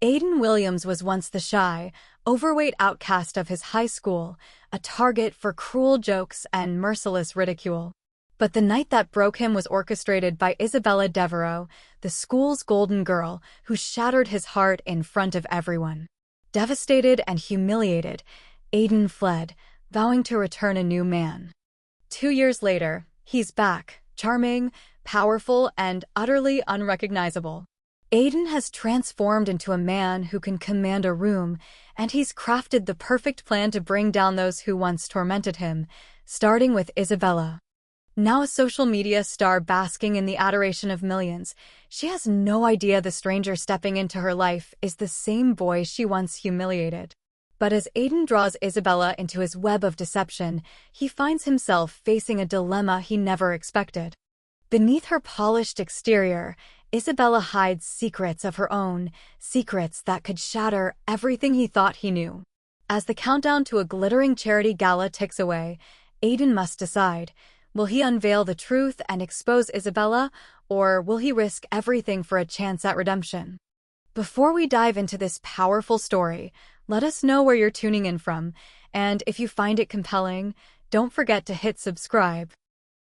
Aiden Williams was once the shy, overweight outcast of his high school, a target for cruel jokes and merciless ridicule. But the night that broke him was orchestrated by Isabella Devereaux, the school's golden girl, who shattered his heart in front of everyone. Devastated and humiliated, Aiden fled, vowing to return a new man. 2 years later, he's back, charming, powerful, and utterly unrecognizable. Aiden has transformed into a man who can command a room, and he's crafted the perfect plan to bring down those who once tormented him, starting with Isabella. Now a social media star basking in the adoration of millions, she has no idea the stranger stepping into her life is the same boy she once humiliated. But as Aiden draws Isabella into his web of deception, he finds himself facing a dilemma he never expected. Beneath her polished exterior, Isabella hides secrets of her own, secrets that could shatter everything he thought he knew. As the countdown to a glittering charity gala ticks away, Aiden must decide. Will he unveil the truth and expose Isabella, or will he risk everything for a chance at redemption? Before we dive into this powerful story, let us know where you're tuning in from, and if you find it compelling, don't forget to hit subscribe.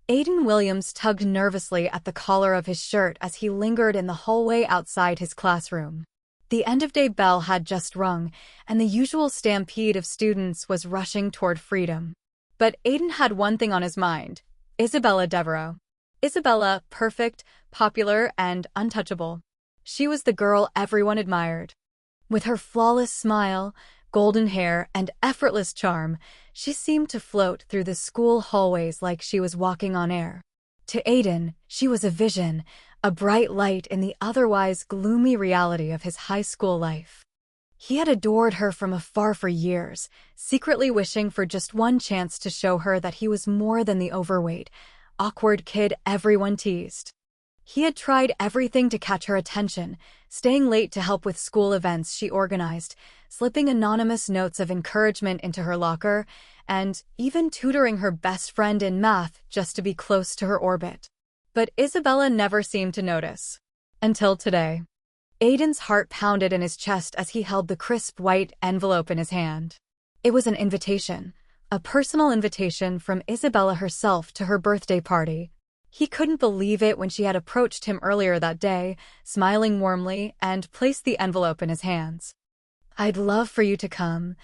Aiden Williams tugged nervously at the collar of his shirt as he lingered in the hallway outside his classroom. The end-of-day bell had just rung, and the usual stampede of students was rushing toward freedom. But Aiden had one thing on his mind: Isabella Devereaux. Isabella, perfect, popular, and untouchable. She was the girl everyone admired. With her flawless smile, golden hair, and effortless charm, she seemed to float through the school hallways like she was walking on air. To Aiden, she was a vision, a bright light in the otherwise gloomy reality of his high school life. He had adored her from afar for years, secretly wishing for just one chance to show her that he was more than the overweight, awkward kid everyone teased. He had tried everything to catch her attention, staying late to help with school events she organized, slipping anonymous notes of encouragement into her locker, and even tutoring her best friend in math just to be close to her orbit. But Isabella never seemed to notice. Until today. Aiden's heart pounded in his chest as he held the crisp white envelope in his hand. It was an invitation, a personal invitation from Isabella herself to her birthday party. He couldn't believe it when she had approached him earlier that day, smiling warmly, and placed the envelope in his hands. "I'd love for you to come,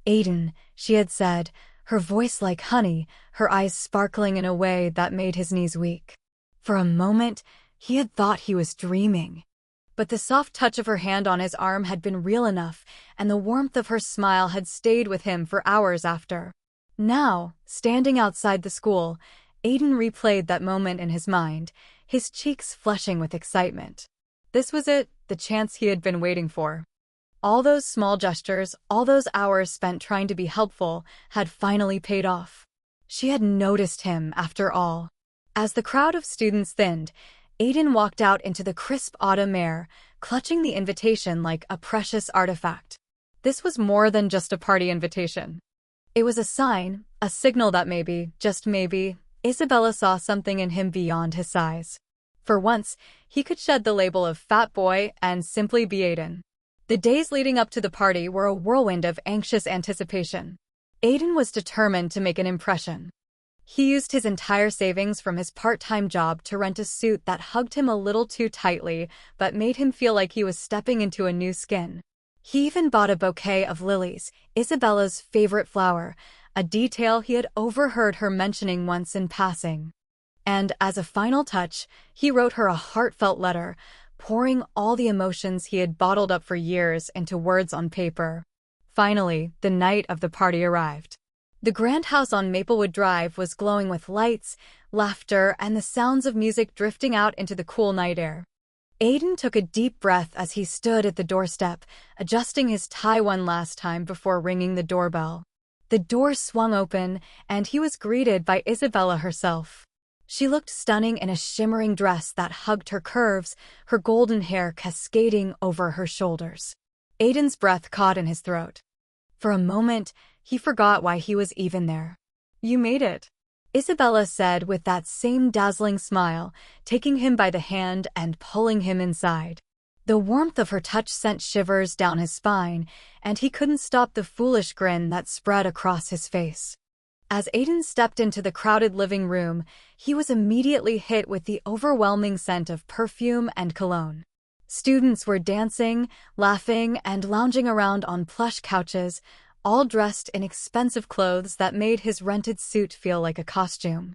Aiden," she had said, her voice like honey, her eyes sparkling in a way that made his knees weak. For a moment, he had thought he was dreaming. But the soft touch of her hand on his arm had been real enough, and the warmth of her smile had stayed with him for hours after. Now, standing outside the school, Aiden replayed that moment in his mind, his cheeks flushing with excitement. This was it, the chance he had been waiting for. All those small gestures, all those hours spent trying to be helpful, had finally paid off. She had noticed him, after all. As the crowd of students thinned, Aiden walked out into the crisp autumn air, clutching the invitation like a precious artifact. This was more than just a party invitation. It was a sign, a signal that maybe, just maybe, Isabella saw something in him beyond his size. For once, he could shed the label of fat boy and simply be Aiden. The days leading up to the party were a whirlwind of anxious anticipation. Aiden was determined to make an impression. He used his entire savings from his part-time job to rent a suit that hugged him a little too tightly but made him feel like he was stepping into a new skin. He even bought a bouquet of lilies, Isabella's favorite flower, a detail he had overheard her mentioning once in passing. And as a final touch, he wrote her a heartfelt letter, pouring all the emotions he had bottled up for years into words on paper. Finally, the night of the party arrived. The grand house on Maplewood Drive was glowing with lights, laughter, and the sounds of music drifting out into the cool night air. Aiden took a deep breath as he stood at the doorstep, adjusting his tie one last time before ringing the doorbell. The door swung open, and he was greeted by Isabella herself. She looked stunning in a shimmering dress that hugged her curves, her golden hair cascading over her shoulders. Aiden's breath caught in his throat. For a moment, he forgot why he was even there. "You made it," Isabella said with that same dazzling smile, taking him by the hand and pulling him inside. The warmth of her touch sent shivers down his spine, and he couldn't stop the foolish grin that spread across his face. As Aiden stepped into the crowded living room, he was immediately hit with the overwhelming scent of perfume and cologne. Students were dancing, laughing, and lounging around on plush couches, all dressed in expensive clothes that made his rented suit feel like a costume.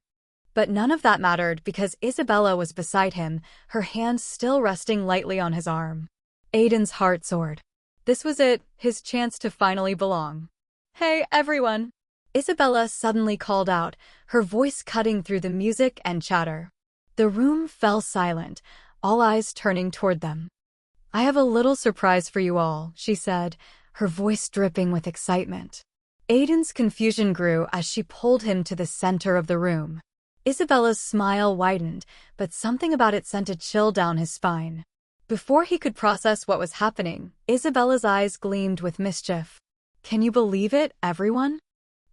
But none of that mattered because Isabella was beside him, her hand still resting lightly on his arm. Aiden's heart soared. This was it, his chance to finally belong. "Hey, everyone!" Isabella suddenly called out, her voice cutting through the music and chatter. The room fell silent, all eyes turning toward them. "I have a little surprise for you all," she said, her voice dripping with excitement. Aiden's confusion grew as she pulled him to the center of the room. Isabella's smile widened, but something about it sent a chill down his spine. Before he could process what was happening, Isabella's eyes gleamed with mischief. "Can you believe it, everyone?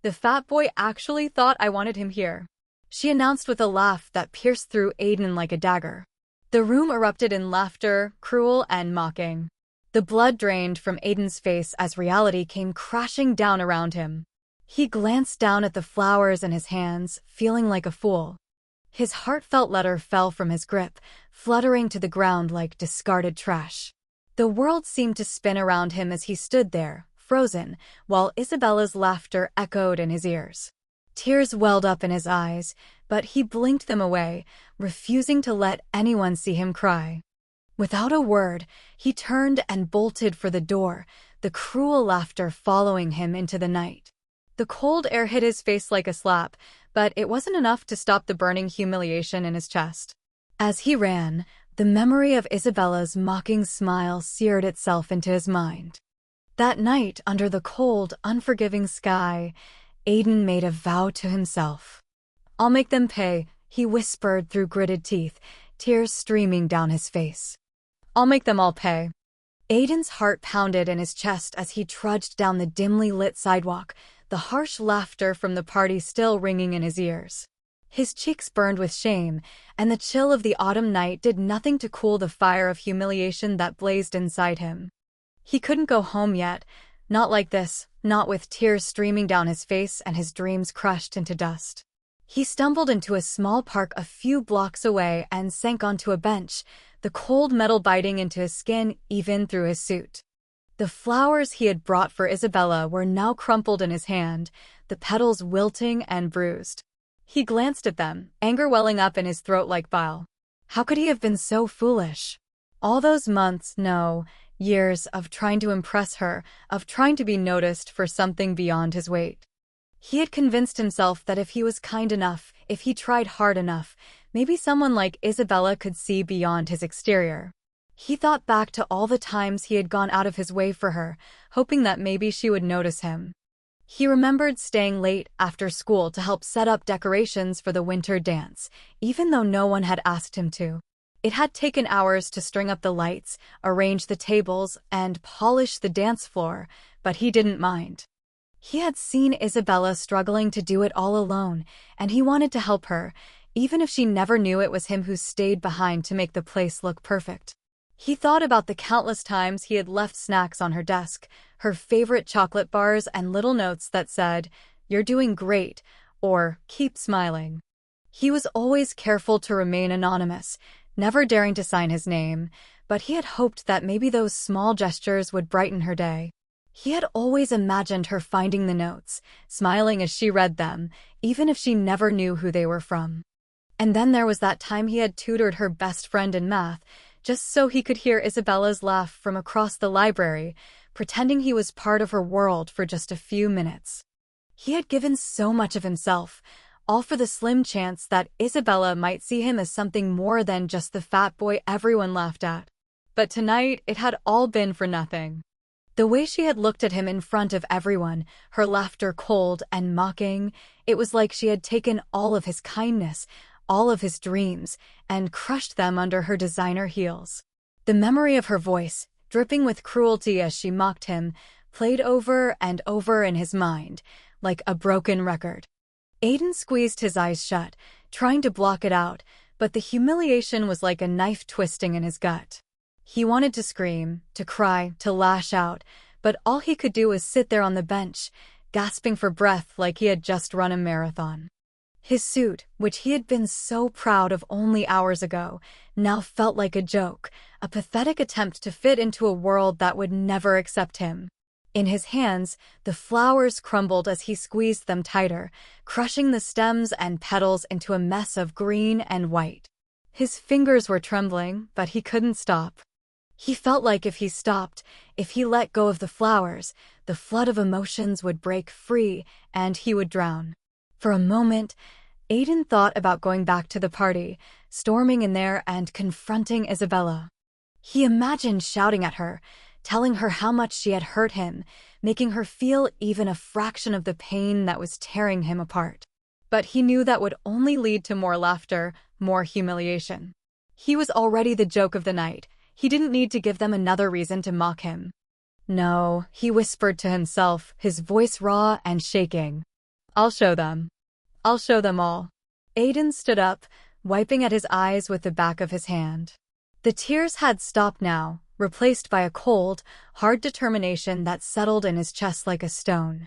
The fat boy actually thought I wanted him here," she announced with a laugh that pierced through Aiden like a dagger. The room erupted in laughter, cruel and mocking. The blood drained from Aiden's face as reality came crashing down around him. He glanced down at the flowers in his hands, feeling like a fool. His heartfelt letter fell from his grip, fluttering to the ground like discarded trash. The world seemed to spin around him as he stood there, frozen, while Isabella's laughter echoed in his ears. Tears welled up in his eyes, but he blinked them away, refusing to let anyone see him cry. Without a word, he turned and bolted for the door, the cruel laughter following him into the night. The cold air hit his face like a slap, but it wasn't enough to stop the burning humiliation in his chest. As he ran, the memory of Isabella's mocking smile seared itself into his mind. That night, under the cold, unforgiving sky, Aiden made a vow to himself. "I'll make them pay," he whispered through gritted teeth, tears streaming down his face. "I'll make them all pay." Aiden's heart pounded in his chest as he trudged down the dimly lit sidewalk, the harsh laughter from the party still ringing in his ears. His cheeks burned with shame, and the chill of the autumn night did nothing to cool the fire of humiliation that blazed inside him. He couldn't go home yet, not like this, not with tears streaming down his face and his dreams crushed into dust. He stumbled into a small park a few blocks away and sank onto a bench, the cold metal biting into his skin even through his suit. The flowers he had brought for Isabella were now crumpled in his hand, the petals wilting and bruised. He glanced at them, anger welling up in his throat like bile. How could he have been so foolish? All those months, no, years of trying to impress her, of trying to be noticed for something beyond his weight. He had convinced himself that if he was kind enough, if he tried hard enough, maybe someone like Isabella could see beyond his exterior. He thought back to all the times he had gone out of his way for her, hoping that maybe she would notice him. He remembered staying late after school to help set up decorations for the winter dance, even though no one had asked him to. It had taken hours to string up the lights, arrange the tables, and polish the dance floor, but he didn't mind. He had seen Isabella struggling to do it all alone, and he wanted to help her, even if she never knew it was him who stayed behind to make the place look perfect. He thought about the countless times he had left snacks on her desk, her favorite chocolate bars and little notes that said, "You're doing great," or "Keep smiling." He was always careful to remain anonymous, never daring to sign his name, but he had hoped that maybe those small gestures would brighten her day. He had always imagined her finding the notes, smiling as she read them, even if she never knew who they were from. And then there was that time he had tutored her best friend in math, just so he could hear Isabella's laugh from across the library, pretending he was part of her world for just a few minutes. He had given so much of himself, all for the slim chance that Isabella might see him as something more than just the fat boy everyone laughed at. But tonight, it had all been for nothing. The way she had looked at him in front of everyone, her laughter cold and mocking, it was like she had taken all of his kindness, all of his dreams, and crushed them under her designer heels. The memory of her voice, dripping with cruelty as she mocked him, played over and over in his mind, like a broken record. Aiden squeezed his eyes shut, trying to block it out, but the humiliation was like a knife twisting in his gut. He wanted to scream, to cry, to lash out, but all he could do was sit there on the bench, gasping for breath like he had just run a marathon. His suit, which he had been so proud of only hours ago, now felt like a joke, a pathetic attempt to fit into a world that would never accept him. In his hands, the flowers crumbled as he squeezed them tighter, crushing the stems and petals into a mess of green and white. His fingers were trembling, but he couldn't stop. He felt like if he stopped, if he let go of the flowers, the flood of emotions would break free and he would drown. For a moment, Aiden thought about going back to the party, storming in there and confronting Isabella. He imagined shouting at her, telling her how much she had hurt him, making her feel even a fraction of the pain that was tearing him apart. But he knew that would only lead to more laughter, more humiliation. He was already the joke of the night. He didn't need to give them another reason to mock him. No, he whispered to himself, his voice raw and shaking. I'll show them. I'll show them all. Aiden stood up, wiping at his eyes with the back of his hand. The tears had stopped now, replaced by a cold, hard determination that settled in his chest like a stone.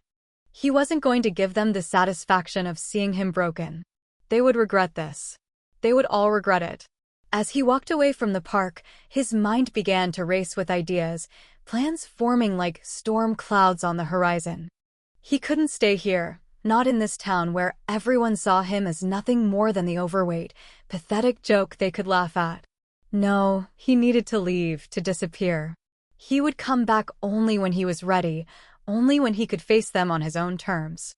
He wasn't going to give them the satisfaction of seeing him broken. They would regret this. They would all regret it. As he walked away from the park, his mind began to race with ideas, plans forming like storm clouds on the horizon. He couldn't stay here, not in this town where everyone saw him as nothing more than the overweight, pathetic joke they could laugh at. No, he needed to leave, to disappear. He would come back only when he was ready, only when he could face them on his own terms.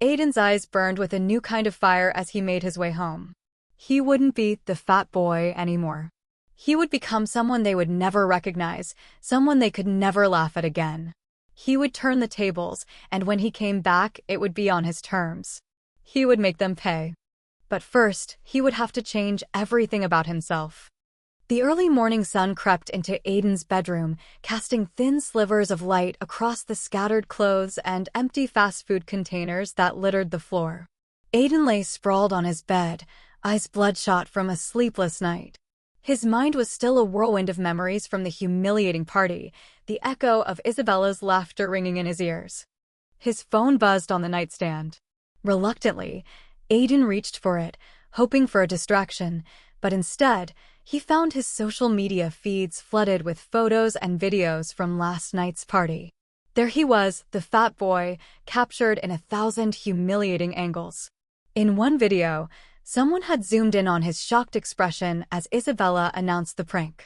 Aiden's eyes burned with a new kind of fire as he made his way home. He wouldn't be the fat boy anymore. He would become someone they would never recognize, someone they could never laugh at again. He would turn the tables, and when he came back, it would be on his terms. He would make them pay. But first, he would have to change everything about himself. The early morning sun crept into Aiden's bedroom, casting thin slivers of light across the scattered clothes and empty fast food containers that littered the floor. Aiden lay sprawled on his bed, eyes bloodshot from a sleepless night. His mind was still a whirlwind of memories from the humiliating party, the echo of Isabella's laughter ringing in his ears. His phone buzzed on the nightstand. Reluctantly, Aiden reached for it, hoping for a distraction, but instead, he found his social media feeds flooded with photos and videos from last night's party. There he was, the fat boy, captured in 1,000 humiliating angles. In one video, someone had zoomed in on his shocked expression as Isabella announced the prank.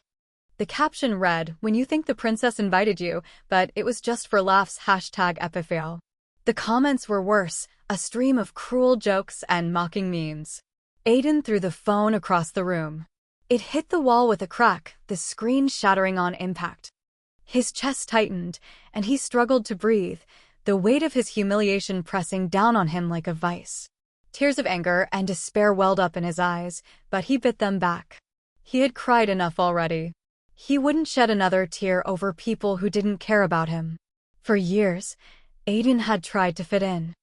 The caption read, "When you think the princess invited you, but it was just for laughs #epifail." The comments were worse, a stream of cruel jokes and mocking memes. Aiden threw the phone across the room. It hit the wall with a crack, the screen shattering on impact. His chest tightened, and he struggled to breathe, the weight of his humiliation pressing down on him like a vice. Tears of anger and despair welled up in his eyes, but he bit them back. He had cried enough already. He wouldn't shed another tear over people who didn't care about him. For years, Aiden had tried to fit in.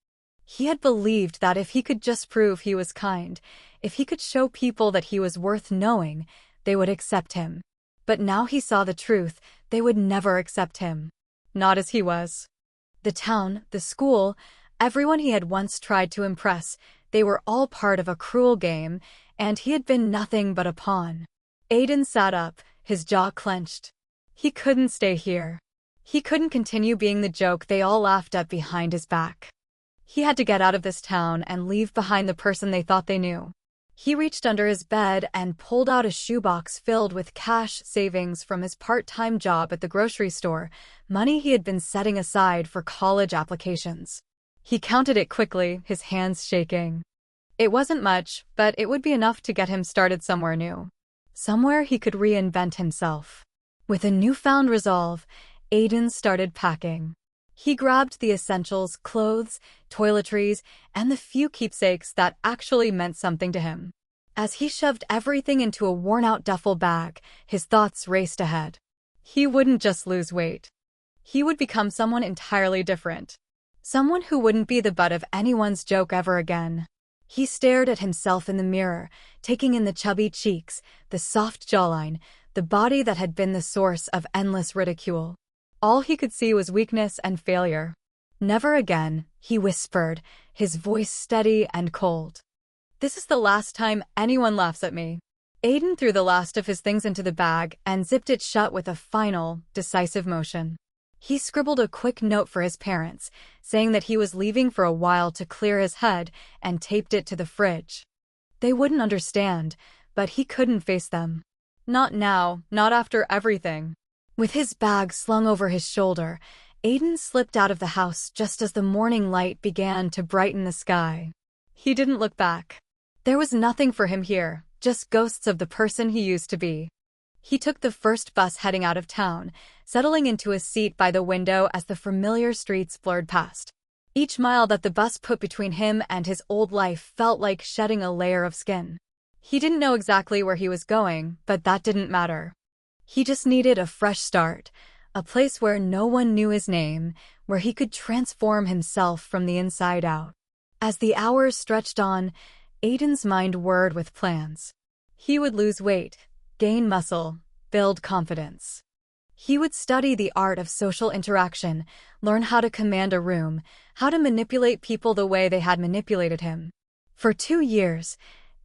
He had believed that if he could just prove he was kind, if he could show people that he was worth knowing, they would accept him. But now he saw the truth, they would never accept him. Not as he was. The town, the school, everyone he had once tried to impress, they were all part of a cruel game, and he had been nothing but a pawn. Aiden sat up, his jaw clenched. He couldn't stay here. He couldn't continue being the joke they all laughed at behind his back. He had to get out of this town and leave behind the person they thought they knew. He reached under his bed and pulled out a shoebox filled with cash savings from his part-time job at the grocery store, money he had been setting aside for college applications. He counted it quickly, his hands shaking. It wasn't much, but it would be enough to get him started somewhere new. Somewhere he could reinvent himself. With a newfound resolve, Aiden started packing. He grabbed the essentials, clothes, toiletries, and the few keepsakes that actually meant something to him. As he shoved everything into a worn-out duffel bag, his thoughts raced ahead. He wouldn't just lose weight. He would become someone entirely different. Someone who wouldn't be the butt of anyone's joke ever again. He stared at himself in the mirror, taking in the chubby cheeks, the soft jawline, the body that had been the source of endless ridicule. All he could see was weakness and failure. "Never again," he whispered, his voice steady and cold. "This is the last time anyone laughs at me." Aiden threw the last of his things into the bag and zipped it shut with a final, decisive motion. He scribbled a quick note for his parents, saying that he was leaving for a while to clear his head, and taped it to the fridge. They wouldn't understand, but he couldn't face them. Not now, not after everything. With his bag slung over his shoulder, Aiden slipped out of the house just as the morning light began to brighten the sky. He didn't look back. There was nothing for him here, just ghosts of the person he used to be. He took the first bus heading out of town, settling into a seat by the window as the familiar streets blurred past. Each mile that the bus put between him and his old life felt like shedding a layer of skin. He didn't know exactly where he was going, but that didn't matter. He just needed a fresh start, a place where no one knew his name, where he could transform himself from the inside out. As the hours stretched on, Aiden's mind whirred with plans. He would lose weight, gain muscle, build confidence. He would study the art of social interaction, learn how to command a room, how to manipulate people the way they had manipulated him. For 2 years,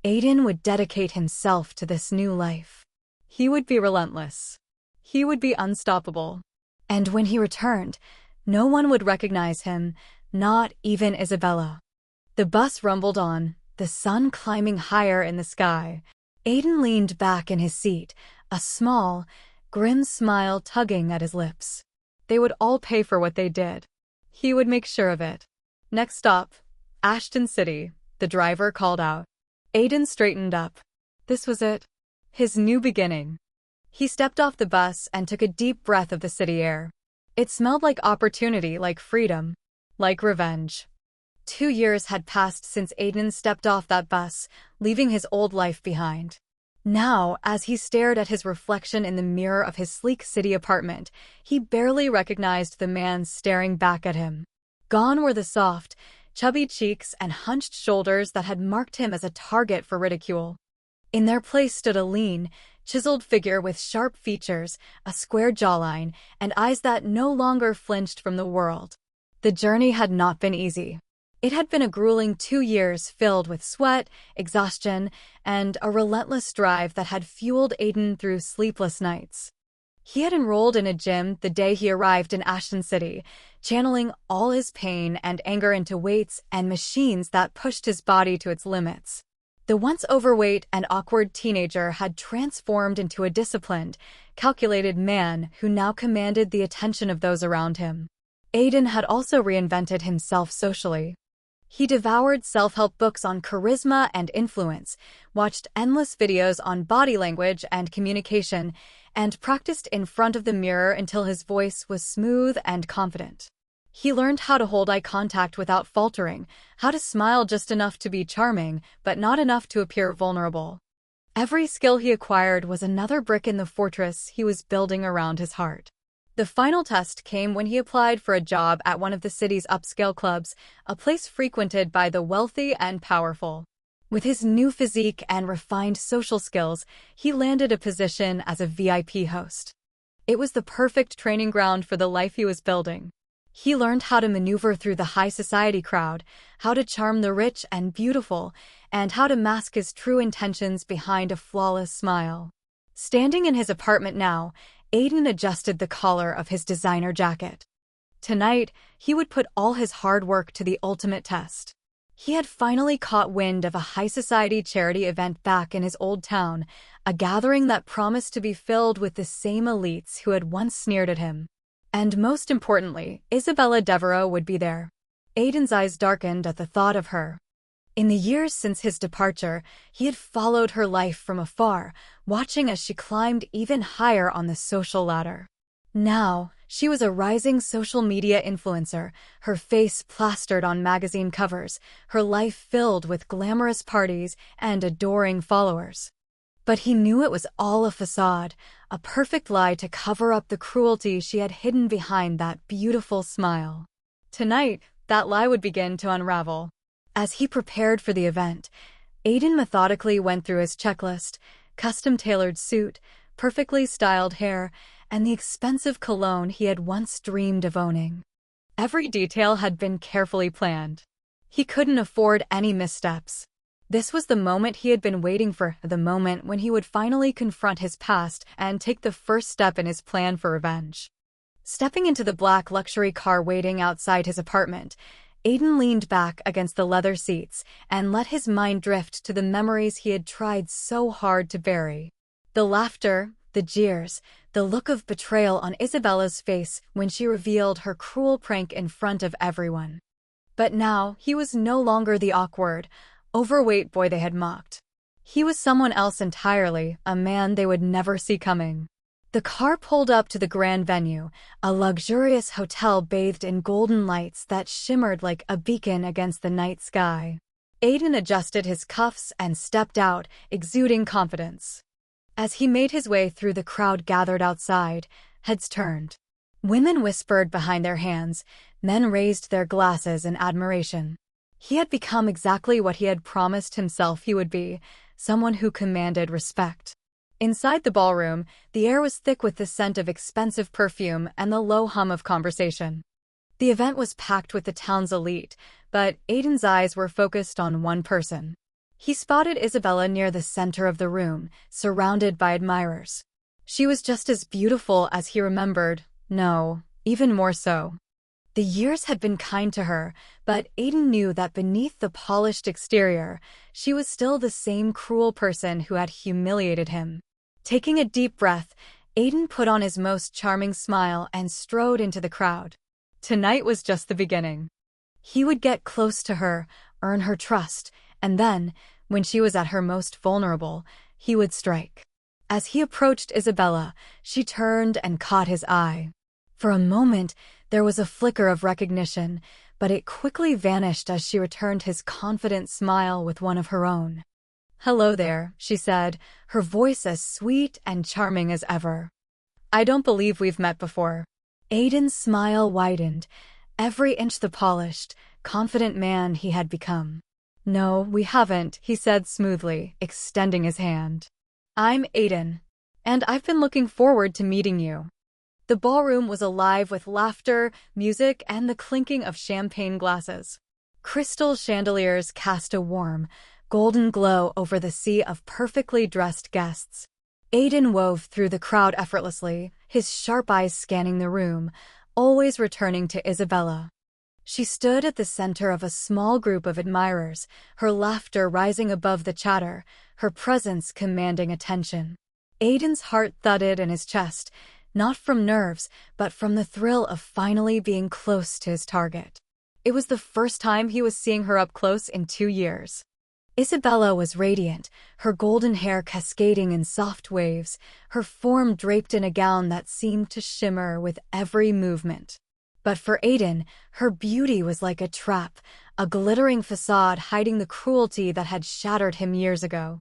Aiden would dedicate himself to this new life. He would be relentless. He would be unstoppable. And when he returned, no one would recognize him, not even Isabella. The bus rumbled on, the sun climbing higher in the sky. Aiden leaned back in his seat, a small, grim smile tugging at his lips. They would all pay for what they did. He would make sure of it. "Next stop, Ashton City," the driver called out. Aiden straightened up. This was it. His new beginning. He stepped off the bus and took a deep breath of the city air. It smelled like opportunity, like freedom, like revenge. 2 years had passed since Aiden stepped off that bus, leaving his old life behind. Now, as he stared at his reflection in the mirror of his sleek city apartment, he barely recognized the man staring back at him. Gone were the soft, chubby cheeks and hunched shoulders that had marked him as a target for ridicule. In their place stood a lean, chiseled figure with sharp features, a square jawline, and eyes that no longer flinched from the world. The journey had not been easy. It had been a grueling 2 years filled with sweat, exhaustion, and a relentless drive that had fueled Aiden through sleepless nights. He had enrolled in a gym the day he arrived in Ashton City, channeling all his pain and anger into weights and machines that pushed his body to its limits. The once overweight and awkward teenager had transformed into a disciplined, calculated man who now commanded the attention of those around him. Aiden had also reinvented himself socially. He devoured self-help books on charisma and influence, watched endless videos on body language and communication, and practiced in front of the mirror until his voice was smooth and confident. He learned how to hold eye contact without faltering, how to smile just enough to be charming, but not enough to appear vulnerable. Every skill he acquired was another brick in the fortress he was building around his heart. The final test came when he applied for a job at one of the city's upscale clubs, a place frequented by the wealthy and powerful. With his new physique and refined social skills, he landed a position as a VIP host. It was the perfect training ground for the life he was building. He learned how to maneuver through the high society crowd, how to charm the rich and beautiful, and how to mask his true intentions behind a flawless smile. Standing in his apartment now, Aiden adjusted the collar of his designer jacket. Tonight, he would put all his hard work to the ultimate test. He had finally caught wind of a high society charity event back in his old town, a gathering that promised to be filled with the same elites who had once sneered at him. And most importantly, Isabella Devereaux would be there. Aiden's eyes darkened at the thought of her. In the years since his departure, he had followed her life from afar, watching as she climbed even higher on the social ladder. Now, she was a rising social media influencer, her face plastered on magazine covers, her life filled with glamorous parties and adoring followers. But he knew it was all a facade, a perfect lie to cover up the cruelty she had hidden behind that beautiful smile. Tonight, that lie would begin to unravel. As he prepared for the event, Aiden methodically went through his checklist: custom-tailored suit, perfectly styled hair, and the expensive cologne he had once dreamed of owning. Every detail had been carefully planned. He couldn't afford any missteps. This was the moment he had been waiting for, the moment when he would finally confront his past and take the first step in his plan for revenge. Stepping into the black luxury car waiting outside his apartment, Aiden leaned back against the leather seats and let his mind drift to the memories he had tried so hard to bury. The laughter, the jeers, the look of betrayal on Isabella's face when she revealed her cruel prank in front of everyone. But now, he was no longer the awkward, overweight boy they had mocked. He was someone else entirely, a man they would never see coming. The car pulled up to the grand venue, a luxurious hotel bathed in golden lights that shimmered like a beacon against the night sky. Aiden adjusted his cuffs and stepped out, exuding confidence. As he made his way through the crowd gathered outside, heads turned. Women whispered behind their hands, men raised their glasses in admiration. He had become exactly what he had promised himself he would be, someone who commanded respect. Inside the ballroom, the air was thick with the scent of expensive perfume and the low hum of conversation. The event was packed with the town's elite, but Aiden's eyes were focused on one person. He spotted Isabella near the center of the room, surrounded by admirers. She was just as beautiful as he remembered, no, even more so. The years had been kind to her, but Aiden knew that beneath the polished exterior, she was still the same cruel person who had humiliated him. Taking a deep breath, Aiden put on his most charming smile and strode into the crowd. Tonight was just the beginning. He would get close to her, earn her trust, and then, when she was at her most vulnerable, he would strike. As he approached Isabella, she turned and caught his eye. For a moment, there was a flicker of recognition, but it quickly vanished as she returned his confident smile with one of her own. "Hello there," she said, her voice as sweet and charming as ever. "I don't believe we've met before." Aiden's smile widened, every inch the polished, confident man he had become. "No, we haven't," he said smoothly, extending his hand. "I'm Aiden, and I've been looking forward to meeting you." The ballroom was alive with laughter, music, and the clinking of champagne glasses. Crystal chandeliers cast a warm, golden glow over the sea of perfectly dressed guests. Aiden wove through the crowd effortlessly, his sharp eyes scanning the room, always returning to Isabella. She stood at the center of a small group of admirers, her laughter rising above the chatter, her presence commanding attention. Aiden's heart thudded in his chest, not from nerves, but from the thrill of finally being close to his target. It was the first time he was seeing her up close in 2 years. Isabella was radiant, her golden hair cascading in soft waves, her form draped in a gown that seemed to shimmer with every movement. But for Aiden, her beauty was like a trap, a glittering facade hiding the cruelty that had shattered him years ago.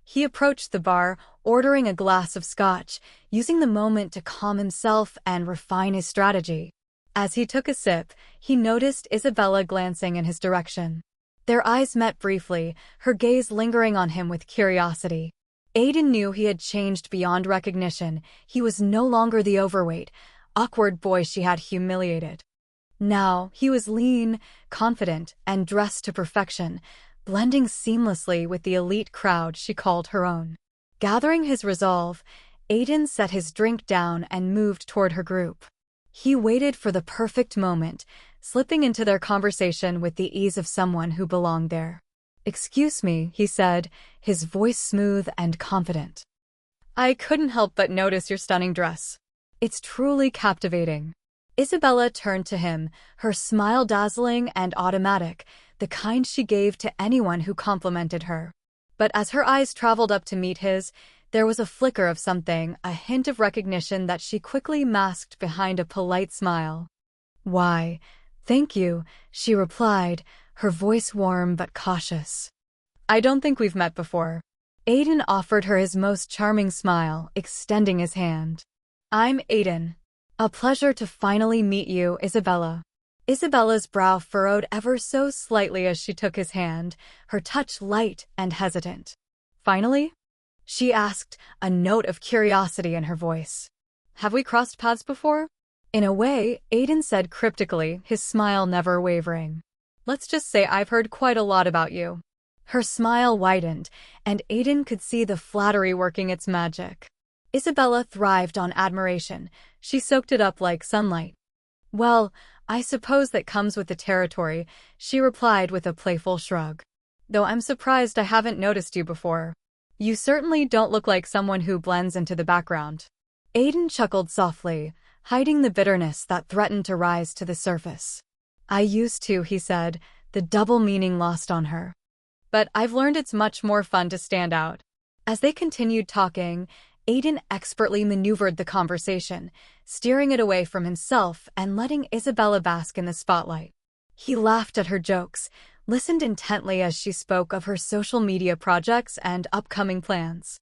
He approached the bar, ordering a glass of scotch, using the moment to calm himself and refine his strategy. As he took a sip, he noticed Isabella glancing in his direction. Their eyes met briefly, her gaze lingering on him with curiosity. Aiden knew he had changed beyond recognition. He was no longer the overweight, awkward boy she had humiliated. Now, he was lean, confident, and dressed to perfection, blending seamlessly with the elite crowd she called her own. Gathering his resolve, Aiden set his drink down and moved toward her group. He waited for the perfect moment, slipping into their conversation with the ease of someone who belonged there. "Excuse me," he said, his voice smooth and confident. "I couldn't help but notice your stunning dress. It's truly captivating." Isabella turned to him, her smile dazzling and automatic, the kind she gave to anyone who complimented her. But as her eyes traveled up to meet his, there was a flicker of something, a hint of recognition that she quickly masked behind a polite smile. "Why, thank you," she replied, her voice warm but cautious. "I don't think we've met before." Aiden offered her his most charming smile, extending his hand. "I'm Aiden. A pleasure to finally meet you, Isabella." Isabella's brow furrowed ever so slightly as she took his hand, her touch light and hesitant. "Finally?" she asked, a note of curiosity in her voice. Have we crossed paths before? In a way, Aiden said cryptically, his smile never wavering. Let's just say I've heard quite a lot about you. Her smile widened, and Aiden could see the flattery working its magic. Isabella thrived on admiration. She soaked it up like sunlight. Well, I suppose that comes with the territory, she replied with a playful shrug. Though I'm surprised I haven't noticed you before. You certainly don't look like someone who blends into the background. Aiden chuckled softly, hiding the bitterness that threatened to rise to the surface. I used to, he said, the double meaning lost on her. But I've learned it's much more fun to stand out. As they continued talking, Aiden expertly maneuvered the conversation, steering it away from himself and letting Isabella bask in the spotlight. He laughed at her jokes, listened intently as she spoke of her social media projects and upcoming plans.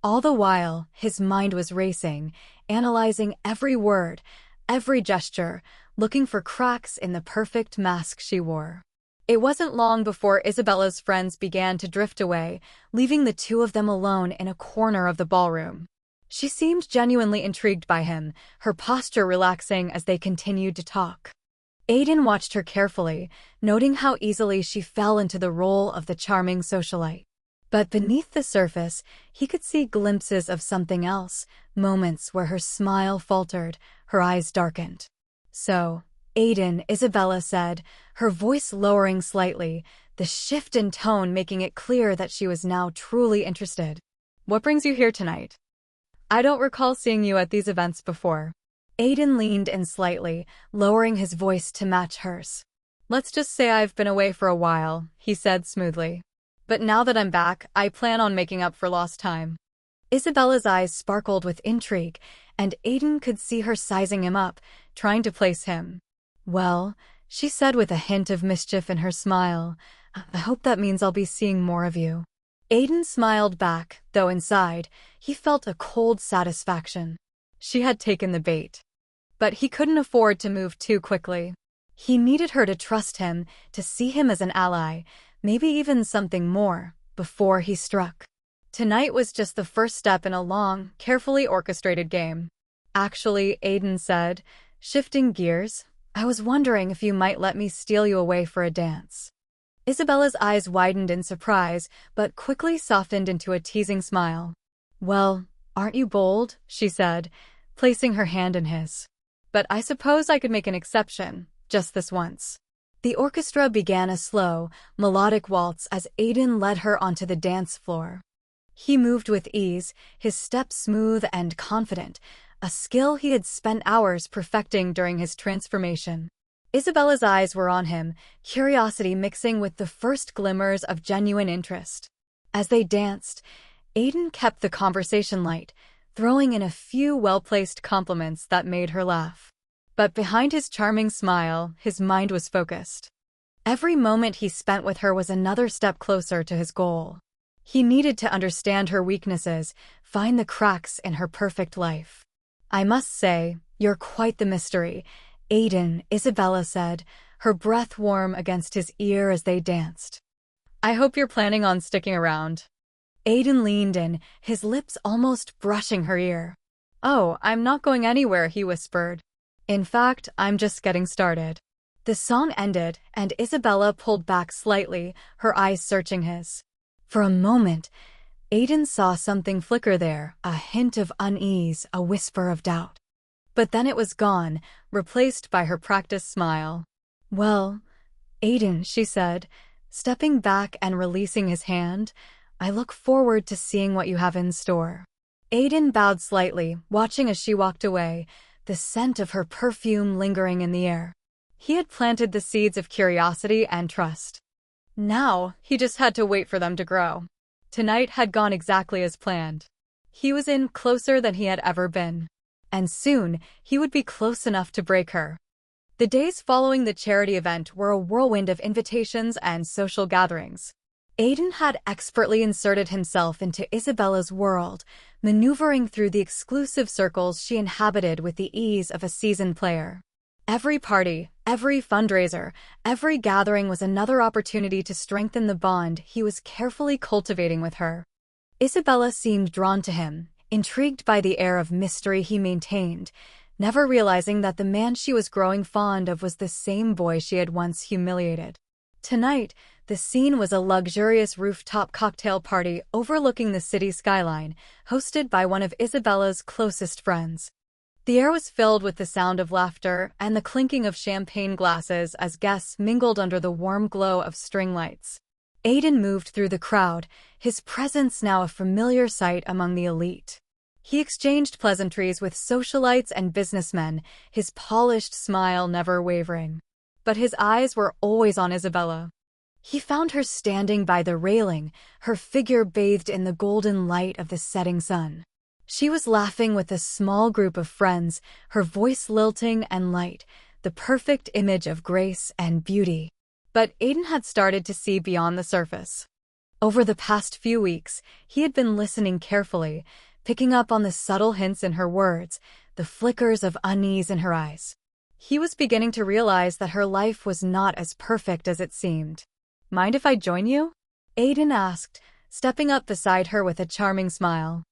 All the while, his mind was racing, analyzing every word, every gesture, looking for cracks in the perfect mask she wore. It wasn't long before Isabella's friends began to drift away, leaving the two of them alone in a corner of the ballroom. She seemed genuinely intrigued by him, her posture relaxing as they continued to talk. Aiden watched her carefully, noting how easily she fell into the role of the charming socialite. But beneath the surface, he could see glimpses of something else, moments where her smile faltered, her eyes darkened. So, Aiden, Isabella said, her voice lowering slightly, the shift in tone making it clear that she was now truly interested. What brings you here tonight? I don't recall seeing you at these events before. Aiden leaned in slightly, lowering his voice to match hers. Let's just say I've been away for a while, he said smoothly. But now that I'm back, I plan on making up for lost time. Isabella's eyes sparkled with intrigue, and Aiden could see her sizing him up, trying to place him. Well, she said with a hint of mischief in her smile, I hope that means I'll be seeing more of you. Aiden smiled back, though inside, he felt a cold satisfaction. She had taken the bait. But he couldn't afford to move too quickly. He needed her to trust him, to see him as an ally, maybe even something more, before he struck. Tonight was just the first step in a long, carefully orchestrated game. Actually, Aiden said, shifting gears, I was wondering if you might let me steal you away for a dance. Isabella's eyes widened in surprise, but quickly softened into a teasing smile. Well, aren't you bold? She said, placing her hand in his. But I suppose I could make an exception, just this once. The orchestra began a slow, melodic waltz as Aiden led her onto the dance floor. He moved with ease, his steps smooth and confident, a skill he had spent hours perfecting during his transformation. Isabella's eyes were on him, curiosity mixing with the first glimmers of genuine interest. As they danced, Aiden kept the conversation light, throwing in a few well-placed compliments that made her laugh. But behind his charming smile, his mind was focused. Every moment he spent with her was another step closer to his goal. He needed to understand her weaknesses, find the cracks in her perfect life. I must say, you're quite the mystery, Aiden, Isabella said, her breath warm against his ear as they danced. I hope you're planning on sticking around. Aiden leaned in, his lips almost brushing her ear. Oh, I'm not going anywhere, he whispered. In fact, I'm just getting started. The song ended, and Isabella pulled back slightly, her eyes searching his. For a moment, Aiden saw something flicker there, a hint of unease, a whisper of doubt. But then it was gone, replaced by her practiced smile. Well, Aiden, she said, stepping back and releasing his hand, I look forward to seeing what you have in store. Aiden bowed slightly, watching as she walked away, the scent of her perfume lingering in the air. He had planted the seeds of curiosity and trust. Now, he just had to wait for them to grow. Tonight had gone exactly as planned. He was in closer than he had ever been. And soon, he would be close enough to break her. The days following the charity event were a whirlwind of invitations and social gatherings. Aiden had expertly inserted himself into Isabella's world, maneuvering through the exclusive circles she inhabited with the ease of a seasoned player. Every party, every fundraiser, every gathering was another opportunity to strengthen the bond he was carefully cultivating with her. Isabella seemed drawn to him, intrigued by the air of mystery he maintained, never realizing that the man she was growing fond of was the same boy she had once humiliated. Tonight, the scene was a luxurious rooftop cocktail party overlooking the city skyline, hosted by one of Isabella's closest friends. The air was filled with the sound of laughter and the clinking of champagne glasses as guests mingled under the warm glow of string lights. Aiden moved through the crowd, his presence now a familiar sight among the elite. He exchanged pleasantries with socialites and businessmen, his polished smile never wavering. But his eyes were always on Isabella. He found her standing by the railing, her figure bathed in the golden light of the setting sun. She was laughing with a small group of friends, her voice lilting and light, the perfect image of grace and beauty. But Aiden had started to see beyond the surface. Over the past few weeks, he had been listening carefully, picking up on the subtle hints in her words, the flickers of unease in her eyes. He was beginning to realize that her life was not as perfect as it seemed. "Mind if I join you?" Aiden asked, stepping up beside her with a charming smile.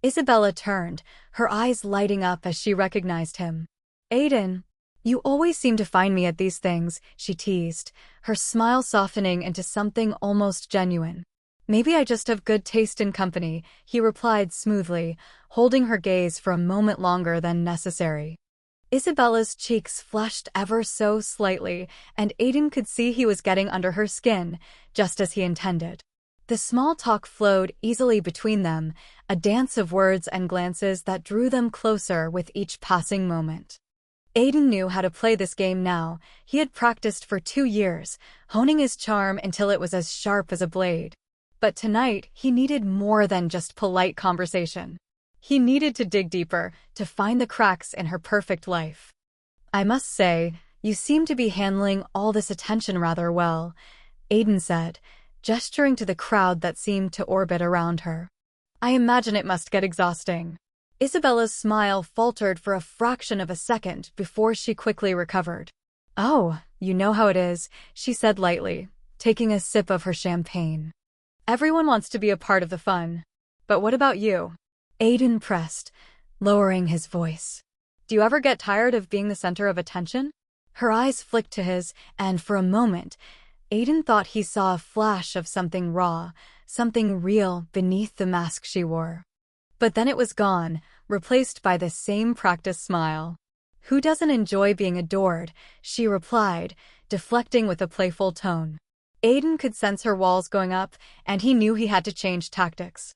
Isabella turned, her eyes lighting up as she recognized him. "Aiden, you always seem to find me at these things," she teased, her smile softening into something almost genuine. "Maybe I just have good taste in company," he replied smoothly, holding her gaze for a moment longer than necessary. Isabella's cheeks flushed ever so slightly, and Aiden could see he was getting under her skin, just as he intended. The small talk flowed easily between them, a dance of words and glances that drew them closer with each passing moment. Aiden knew how to play this game now. He had practiced for 2 years, honing his charm until it was as sharp as a blade. But tonight, he needed more than just polite conversation. He needed to dig deeper, to find the cracks in her perfect life. "I must say, you seem to be handling all this attention rather well," Aiden said, gesturing to the crowd that seemed to orbit around her. "I imagine it must get exhausting." Isabella's smile faltered for a fraction of a second before she quickly recovered. "Oh, you know how it is," she said lightly, taking a sip of her champagne. "Everyone wants to be a part of the fun. But what about you?" Aiden pressed, lowering his voice. "Do you ever get tired of being the center of attention?" Her eyes flicked to his, and for a moment, Aiden thought he saw a flash of something raw, something real beneath the mask she wore. But then it was gone, replaced by the same practiced smile. "Who doesn't enjoy being adored?" she replied, deflecting with a playful tone. Aiden could sense her walls going up, and he knew he had to change tactics.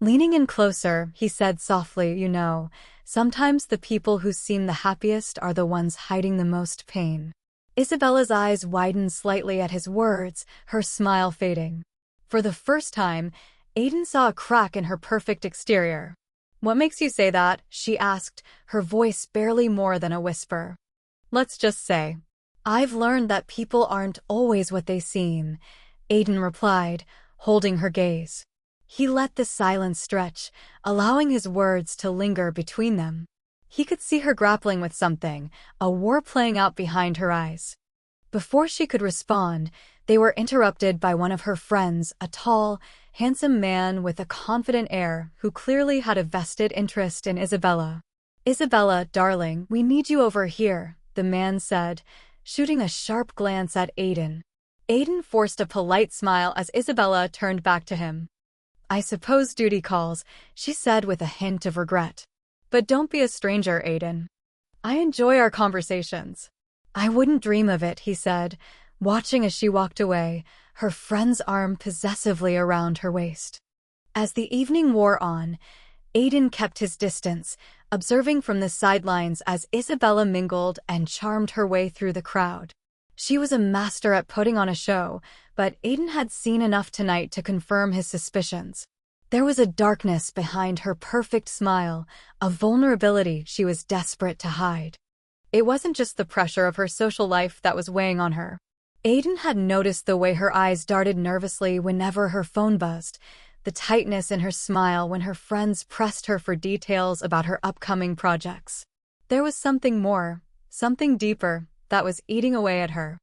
Leaning in closer, he said softly, "You know, sometimes the people who seem the happiest are the ones hiding the most pain." Isabella's eyes widened slightly at his words, her smile fading. For the first time, Aiden saw a crack in her perfect exterior. "What makes you say that?" she asked, her voice barely more than a whisper. "Let's just say, I've learned that people aren't always what they seem," Aiden replied, holding her gaze. He let the silence stretch, allowing his words to linger between them. He could see her grappling with something, a war playing out behind her eyes. Before she could respond, they were interrupted by one of her friends, a tall, handsome man with a confident air who clearly had a vested interest in Isabella. "Isabella, darling, we need you over here," the man said, shooting a sharp glance at Aiden. Aiden forced a polite smile as Isabella turned back to him. "I suppose duty calls," she said with a hint of regret. "But don't be a stranger, Aiden. I enjoy our conversations." "I wouldn't dream of it," he said, watching as she walked away, her friend's arm possessively around her waist. As the evening wore on, Aiden kept his distance, observing from the sidelines as Isabella mingled and charmed her way through the crowd. She was a master at putting on a show, but Aiden had seen enough tonight to confirm his suspicions. There was a darkness behind her perfect smile, a vulnerability she was desperate to hide. It wasn't just the pressure of her social life that was weighing on her. Aiden had noticed the way her eyes darted nervously whenever her phone buzzed, the tightness in her smile when her friends pressed her for details about her upcoming projects. There was something more, something deeper, that was eating away at her.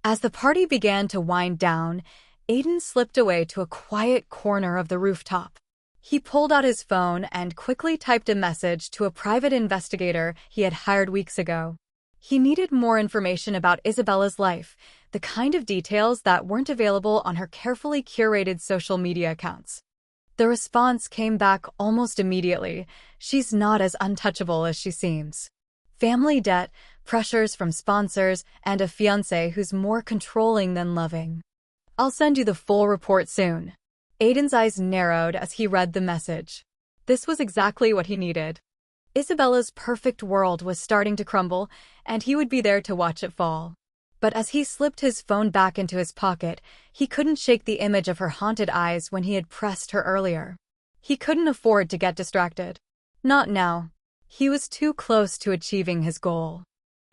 As the party began to wind down, Aiden slipped away to a quiet corner of the rooftop. He pulled out his phone and quickly typed a message to a private investigator he had hired weeks ago. He needed more information about Isabella's life, the kind of details that weren't available on her carefully curated social media accounts. The response came back almost immediately. She's not as untouchable as she seems. Family debt, pressures from sponsors, and a fiancé who's more controlling than loving. I'll send you the full report soon. Aiden's eyes narrowed as he read the message. This was exactly what he needed. Isabella's perfect world was starting to crumble, and he would be there to watch it fall. But as he slipped his phone back into his pocket, he couldn't shake the image of her haunted eyes when he had pressed her earlier. He couldn't afford to get distracted. Not now. He was too close to achieving his goal.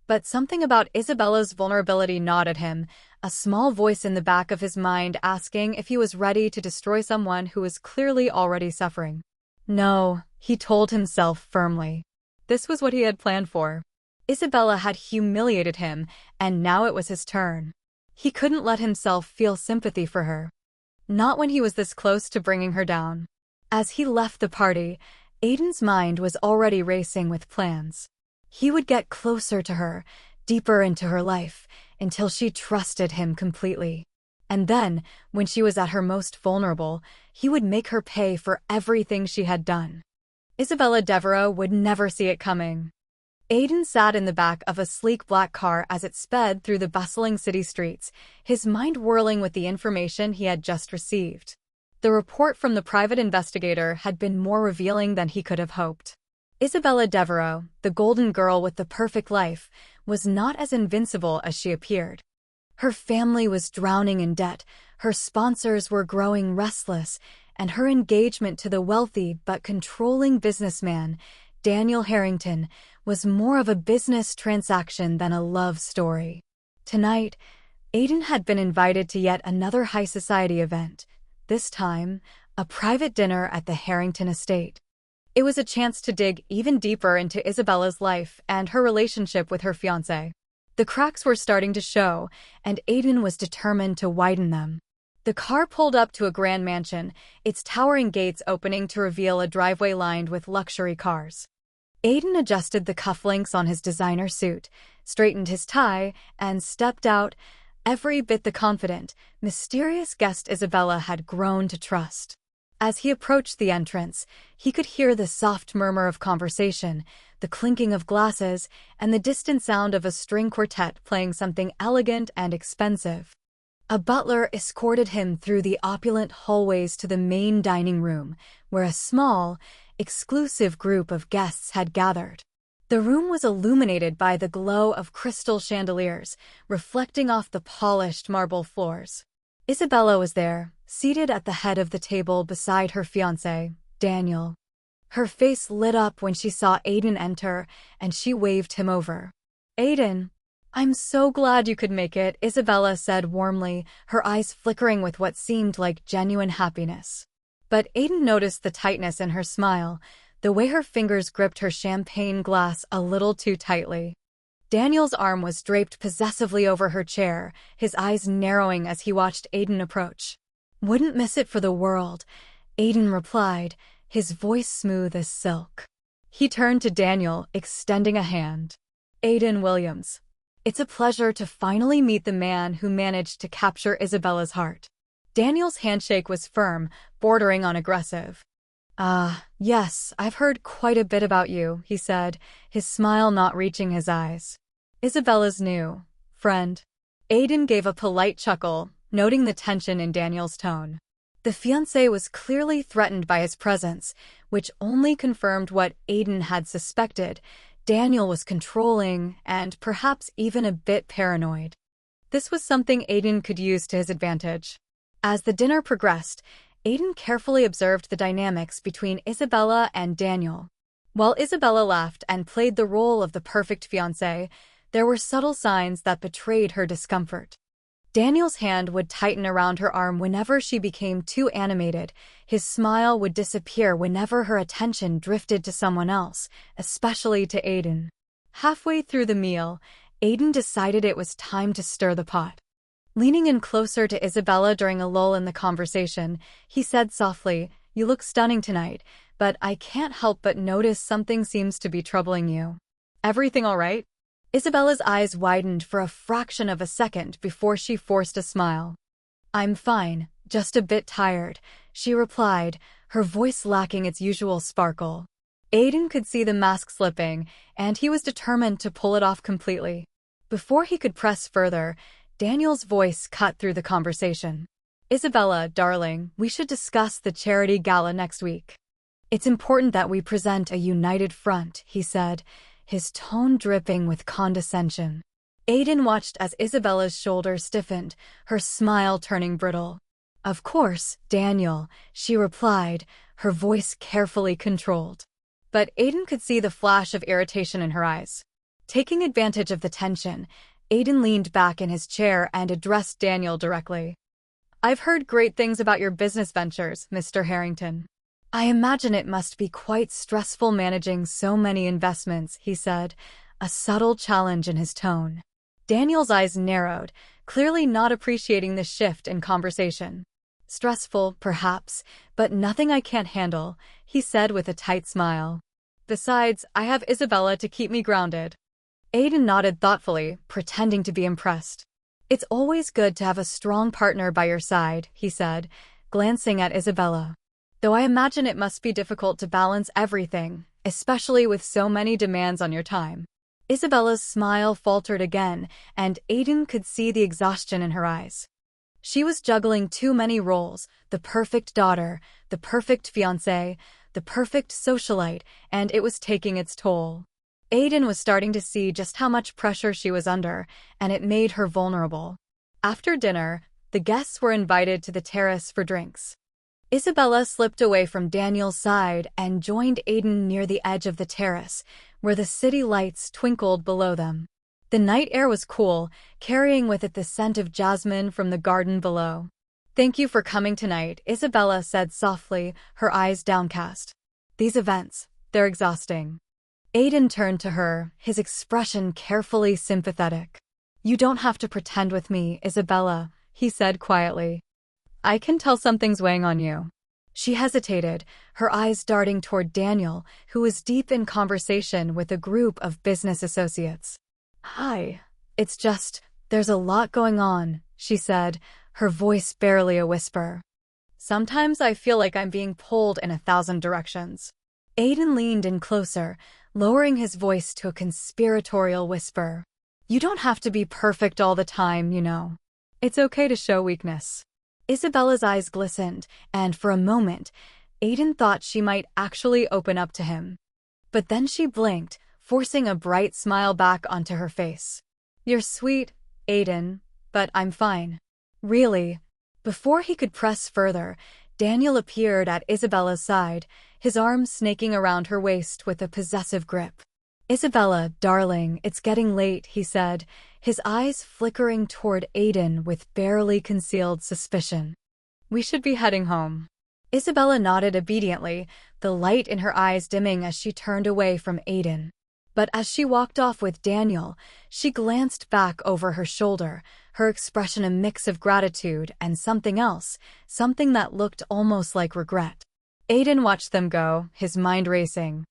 But something about Isabella's vulnerability gnawed at him, a small voice in the back of his mind asking if he was ready to destroy someone who was clearly already suffering. No, he told himself firmly. This was what he had planned for. Isabella had humiliated him, and now it was his turn. He couldn't let himself feel sympathy for her. Not when he was this close to bringing her down. As he left the party, Aiden's mind was already racing with plans. He would get closer to her, deeper into her life, until she trusted him completely. And then, when she was at her most vulnerable, he would make her pay for everything she had done. Isabella Devereaux would never see it coming. Aiden sat in the back of a sleek black car as it sped through the bustling city streets, his mind whirling with the information he had just received. The report from the private investigator had been more revealing than he could have hoped. Isabella Devereaux, the golden girl with the perfect life, was not as invincible as she appeared. Her family was drowning in debt, her sponsors were growing restless, and her engagement to the wealthy but controlling businessman, Daniel Harrington, was more of a business transaction than a love story. Tonight, Aiden had been invited to yet another high society event, this time, a private dinner at the Harrington estate. It was a chance to dig even deeper into Isabella's life and her relationship with her fiancé. The cracks were starting to show, and Aiden was determined to widen them. The car pulled up to a grand mansion, its towering gates opening to reveal a driveway lined with luxury cars. Aiden adjusted the cufflinks on his designer suit, straightened his tie, and stepped out, every bit the confident, mysterious guest Isabella had grown to trust. As he approached the entrance, he could hear the soft murmur of conversation, the clinking of glasses, and the distant sound of a string quartet playing something elegant and expensive. A butler escorted him through the opulent hallways to the main dining room, where a small, exclusive group of guests had gathered. The room was illuminated by the glow of crystal chandeliers, reflecting off the polished marble floors. Isabella was there, seated at the head of the table beside her fiancé, Daniel. Her face lit up when she saw Aiden enter, and she waved him over. "Aiden, I'm so glad you could make it," Isabella said warmly, her eyes flickering with what seemed like genuine happiness. But Aiden noticed the tightness in her smile, the way her fingers gripped her champagne glass a little too tightly. Daniel's arm was draped possessively over her chair, his eyes narrowing as he watched Aiden approach. "Wouldn't miss it for the world," Aiden replied, his voice smooth as silk. He turned to Daniel, extending a hand. "Aiden Williams. It's a pleasure to finally meet the man who managed to capture Isabella's heart." Daniel's handshake was firm, bordering on aggressive. Yes, I've heard quite a bit about you," he said, his smile not reaching his eyes. "Isabella's new friend." Aiden gave a polite chuckle, noting the tension in Daniel's tone. The fiancé was clearly threatened by his presence, which only confirmed what Aiden had suspected. Daniel was controlling and perhaps even a bit paranoid. This was something Aiden could use to his advantage. As the dinner progressed, Aiden carefully observed the dynamics between Isabella and Daniel. While Isabella laughed and played the role of the perfect fiancé, there were subtle signs that betrayed her discomfort. Daniel's hand would tighten around her arm whenever she became too animated. His smile would disappear whenever her attention drifted to someone else, especially to Aiden. Halfway through the meal, Aiden decided it was time to stir the pot. Leaning in closer to Isabella during a lull in the conversation, he said softly, You look stunning tonight, but I can't help but notice something seems to be troubling you. Everything all right? Isabella's eyes widened for a fraction of a second before she forced a smile. I'm fine, just a bit tired, she replied, her voice lacking its usual sparkle. Aiden could see the mask slipping, and he was determined to pull it off completely. Before he could press further, Daniel's voice cut through the conversation. Isabella, darling, we should discuss the charity gala next week. It's important that we present a united front, he said, his tone dripping with condescension. Aiden watched as Isabella's shoulder stiffened, her smile turning brittle. Of course, Daniel, she replied, her voice carefully controlled. But Aiden could see the flash of irritation in her eyes. Taking advantage of the tension, Aiden leaned back in his chair and addressed Daniel directly. I've heard great things about your business ventures, Mr. Harrington. I imagine it must be quite stressful managing so many investments, he said, a subtle challenge in his tone. Daniel's eyes narrowed, clearly not appreciating the shift in conversation. Stressful, perhaps, but nothing I can't handle, he said with a tight smile. Besides, I have Isabella to keep me grounded. Aiden nodded thoughtfully, pretending to be impressed. It's always good to have a strong partner by your side, he said, glancing at Isabella. Though I imagine it must be difficult to balance everything, especially with so many demands on your time. Isabella's smile faltered again, and Aiden could see the exhaustion in her eyes. She was juggling too many roles, the perfect daughter, the perfect fiancée, the perfect socialite, and it was taking its toll. Aiden was starting to see just how much pressure she was under, and it made her vulnerable. After dinner, the guests were invited to the terrace for drinks. Isabella slipped away from Daniel's side and joined Aiden near the edge of the terrace, where the city lights twinkled below them. The night air was cool, carrying with it the scent of jasmine from the garden below. Thank you for coming tonight, Isabella said softly, her eyes downcast. These events, they're exhausting. Aiden turned to her, his expression carefully sympathetic. You don't have to pretend with me, Isabella, he said quietly. I can tell something's weighing on you. She hesitated, her eyes darting toward Daniel, who was deep in conversation with a group of business associates. Hi. It's just, there's a lot going on, she said, her voice barely a whisper. Sometimes I feel like I'm being pulled in 1,000 directions. Aiden leaned in closer, lowering his voice to a conspiratorial whisper. You don't have to be perfect all the time, you know. It's okay to show weakness. Isabella's eyes glistened, and for a moment, Aiden thought she might actually open up to him. But then she blinked, forcing a bright smile back onto her face. You're sweet, Aiden, but I'm fine. Really? Before he could press further, Daniel appeared at Isabella's side, his arms snaking around her waist with a possessive grip. Isabella, darling, it's getting late, he said, his eyes flickering toward Aiden with barely concealed suspicion. We should be heading home. Isabella nodded obediently, the light in her eyes dimming as she turned away from Aiden. But as she walked off with Daniel, she glanced back over her shoulder, her expression a mix of gratitude and something else, something that looked almost like regret. Aiden watched them go, his mind racing.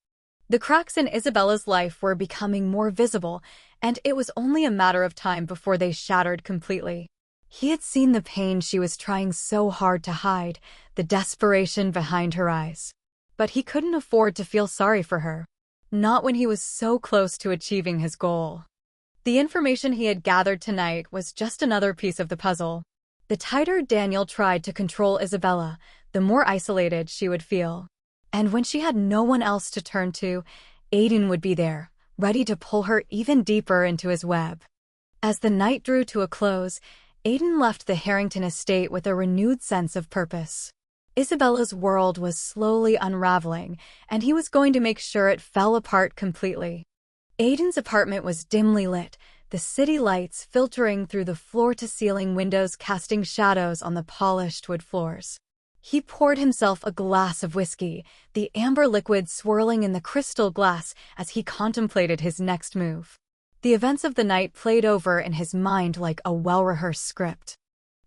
The cracks in Isabella's life were becoming more visible, and it was only a matter of time before they shattered completely. He had seen the pain she was trying so hard to hide, the desperation behind her eyes. But he couldn't afford to feel sorry for her. Not when he was so close to achieving his goal. The information he had gathered tonight was just another piece of the puzzle. The tighter Daniel tried to control Isabella, the more isolated she would feel. And when she had no one else to turn to, Aiden would be there, ready to pull her even deeper into his web. As the night drew to a close, Aiden left the Harrington estate with a renewed sense of purpose. Isabella's world was slowly unraveling, and he was going to make sure it fell apart completely. Aiden's apartment was dimly lit, the city lights filtering through the floor-to-ceiling windows casting shadows on the polished wood floors. He poured himself a glass of whiskey, the amber liquid swirling in the crystal glass as he contemplated his next move. The events of the night played over in his mind like a well-rehearsed script.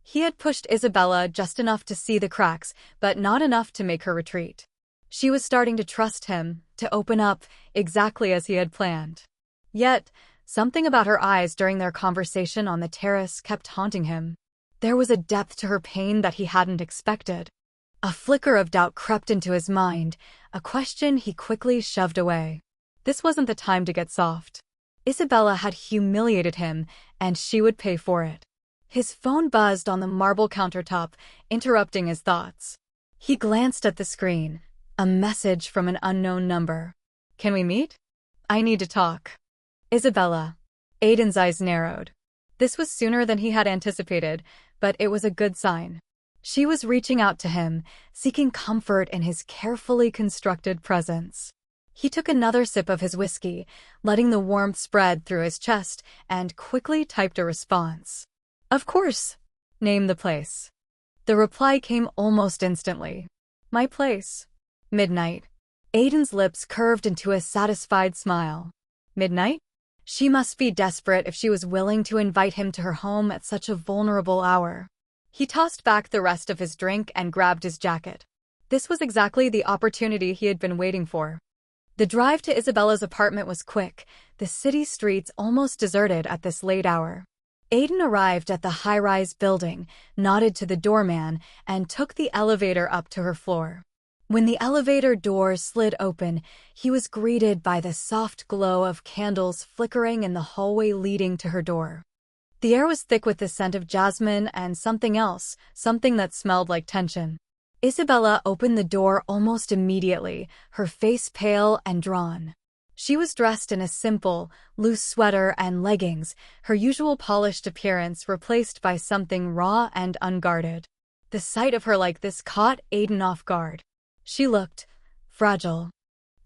He had pushed Isabella just enough to see the cracks, but not enough to make her retreat. She was starting to trust him, to open up, exactly as he had planned. Yet, something about her eyes during their conversation on the terrace kept haunting him. There was a depth to her pain that he hadn't expected. A flicker of doubt crept into his mind, a question he quickly shoved away. This wasn't the time to get soft. Isabella had humiliated him, and she would pay for it. His phone buzzed on the marble countertop, interrupting his thoughts. He glanced at the screen. A message from an unknown number. "Can we meet? I need to talk." Isabella. Aiden's eyes narrowed. This was sooner than he had anticipated, but it was a good sign. She was reaching out to him, seeking comfort in his carefully constructed presence. He took another sip of his whiskey, letting the warmth spread through his chest, and quickly typed a response. "Of course. Name the place." The reply came almost instantly. "My place. Midnight." Aiden's lips curved into a satisfied smile. Midnight? She must be desperate if she was willing to invite him to her home at such a vulnerable hour. He tossed back the rest of his drink and grabbed his jacket. This was exactly the opportunity he had been waiting for. The drive to Isabella's apartment was quick, the city streets almost deserted at this late hour. Aiden arrived at the high-rise building, nodded to the doorman, and took the elevator up to her floor. When the elevator door slid open, he was greeted by the soft glow of candles flickering in the hallway leading to her door. The air was thick with the scent of jasmine and something else, something that smelled like tension. Isabella opened the door almost immediately, her face pale and drawn. She was dressed in a simple, loose sweater and leggings, her usual polished appearance replaced by something raw and unguarded. The sight of her like this caught Aiden off guard. She looked fragile.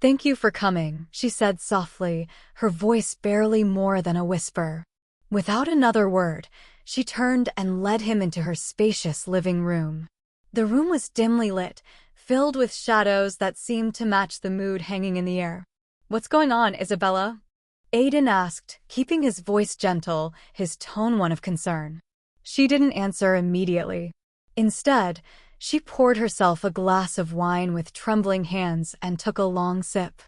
"Thank you for coming," she said softly, her voice barely more than a whisper. Without another word, she turned and led him into her spacious living room. The room was dimly lit, filled with shadows that seemed to match the mood hanging in the air. "What's going on, Isabella?" Aiden asked, keeping his voice gentle, his tone one of concern. She didn't answer immediately. Instead, she poured herself a glass of wine with trembling hands and took a long sip.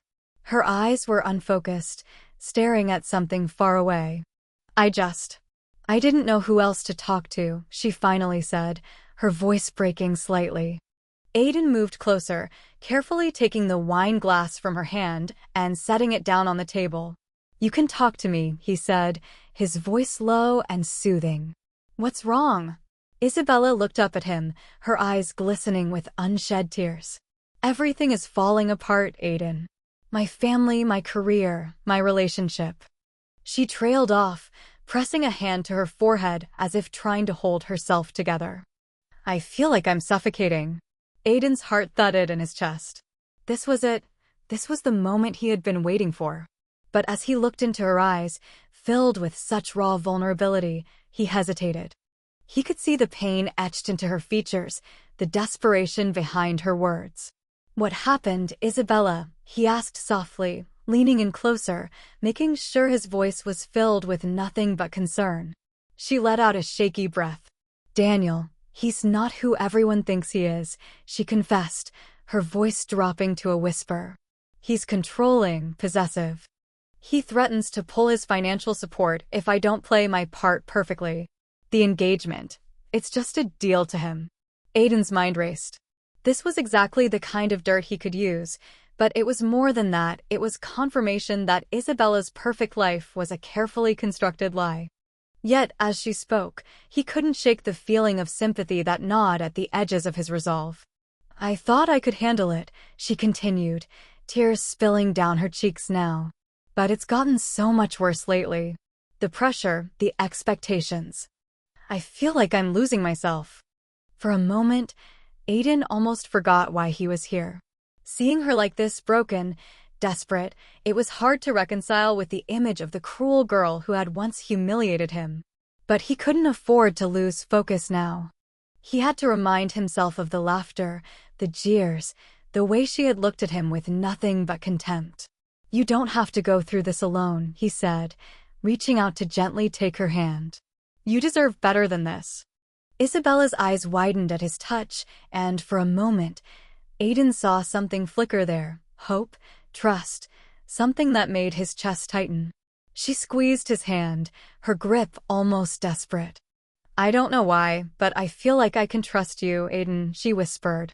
Her eyes were unfocused, staring at something far away. I didn't know who else to talk to," she finally said, her voice breaking slightly. Aiden moved closer, carefully taking the wine glass from her hand and setting it down on the table. "You can talk to me," he said, his voice low and soothing. "What's wrong?" Isabella looked up at him, her eyes glistening with unshed tears. "Everything is falling apart, Aiden. My family, my career, my relationship." She trailed off, pressing a hand to her forehead as if trying to hold herself together. "I feel like I'm suffocating." Aiden's heart thudded in his chest. This was it. This was the moment he had been waiting for. But as he looked into her eyes, filled with such raw vulnerability, he hesitated. He could see the pain etched into her features, the desperation behind her words. "What happened, Isabella?" he asked softly, leaning in closer, making sure his voice was filled with nothing but concern. She let out a shaky breath. "Daniel, he's not who everyone thinks he is," she confessed, her voice dropping to a whisper. "He's controlling, possessive. He threatens to pull his financial support if I don't play my part perfectly. The engagement, it's just a deal to him." Aiden's mind raced. This was exactly the kind of dirt he could use, but it was more than that. It was confirmation that Isabella's perfect life was a carefully constructed lie. Yet, as she spoke, he couldn't shake the feeling of sympathy that gnawed at the edges of his resolve. "I thought I could handle it," she continued, tears spilling down her cheeks now. "But it's gotten so much worse lately. The pressure, the expectations. I feel like I'm losing myself." For a moment, Aiden almost forgot why he was here. Seeing her like this, broken, desperate, it was hard to reconcile with the image of the cruel girl who had once humiliated him. But he couldn't afford to lose focus now. He had to remind himself of the laughter, the jeers, the way she had looked at him with nothing but contempt. "You don't have to go through this alone," he said, reaching out to gently take her hand. "You deserve better than this." Isabella's eyes widened at his touch, and for a moment, Aiden saw something flicker there. Hope, trust, something that made his chest tighten. She squeezed his hand, her grip almost desperate. "I don't know why, but I feel like I can trust you, Aiden," she whispered.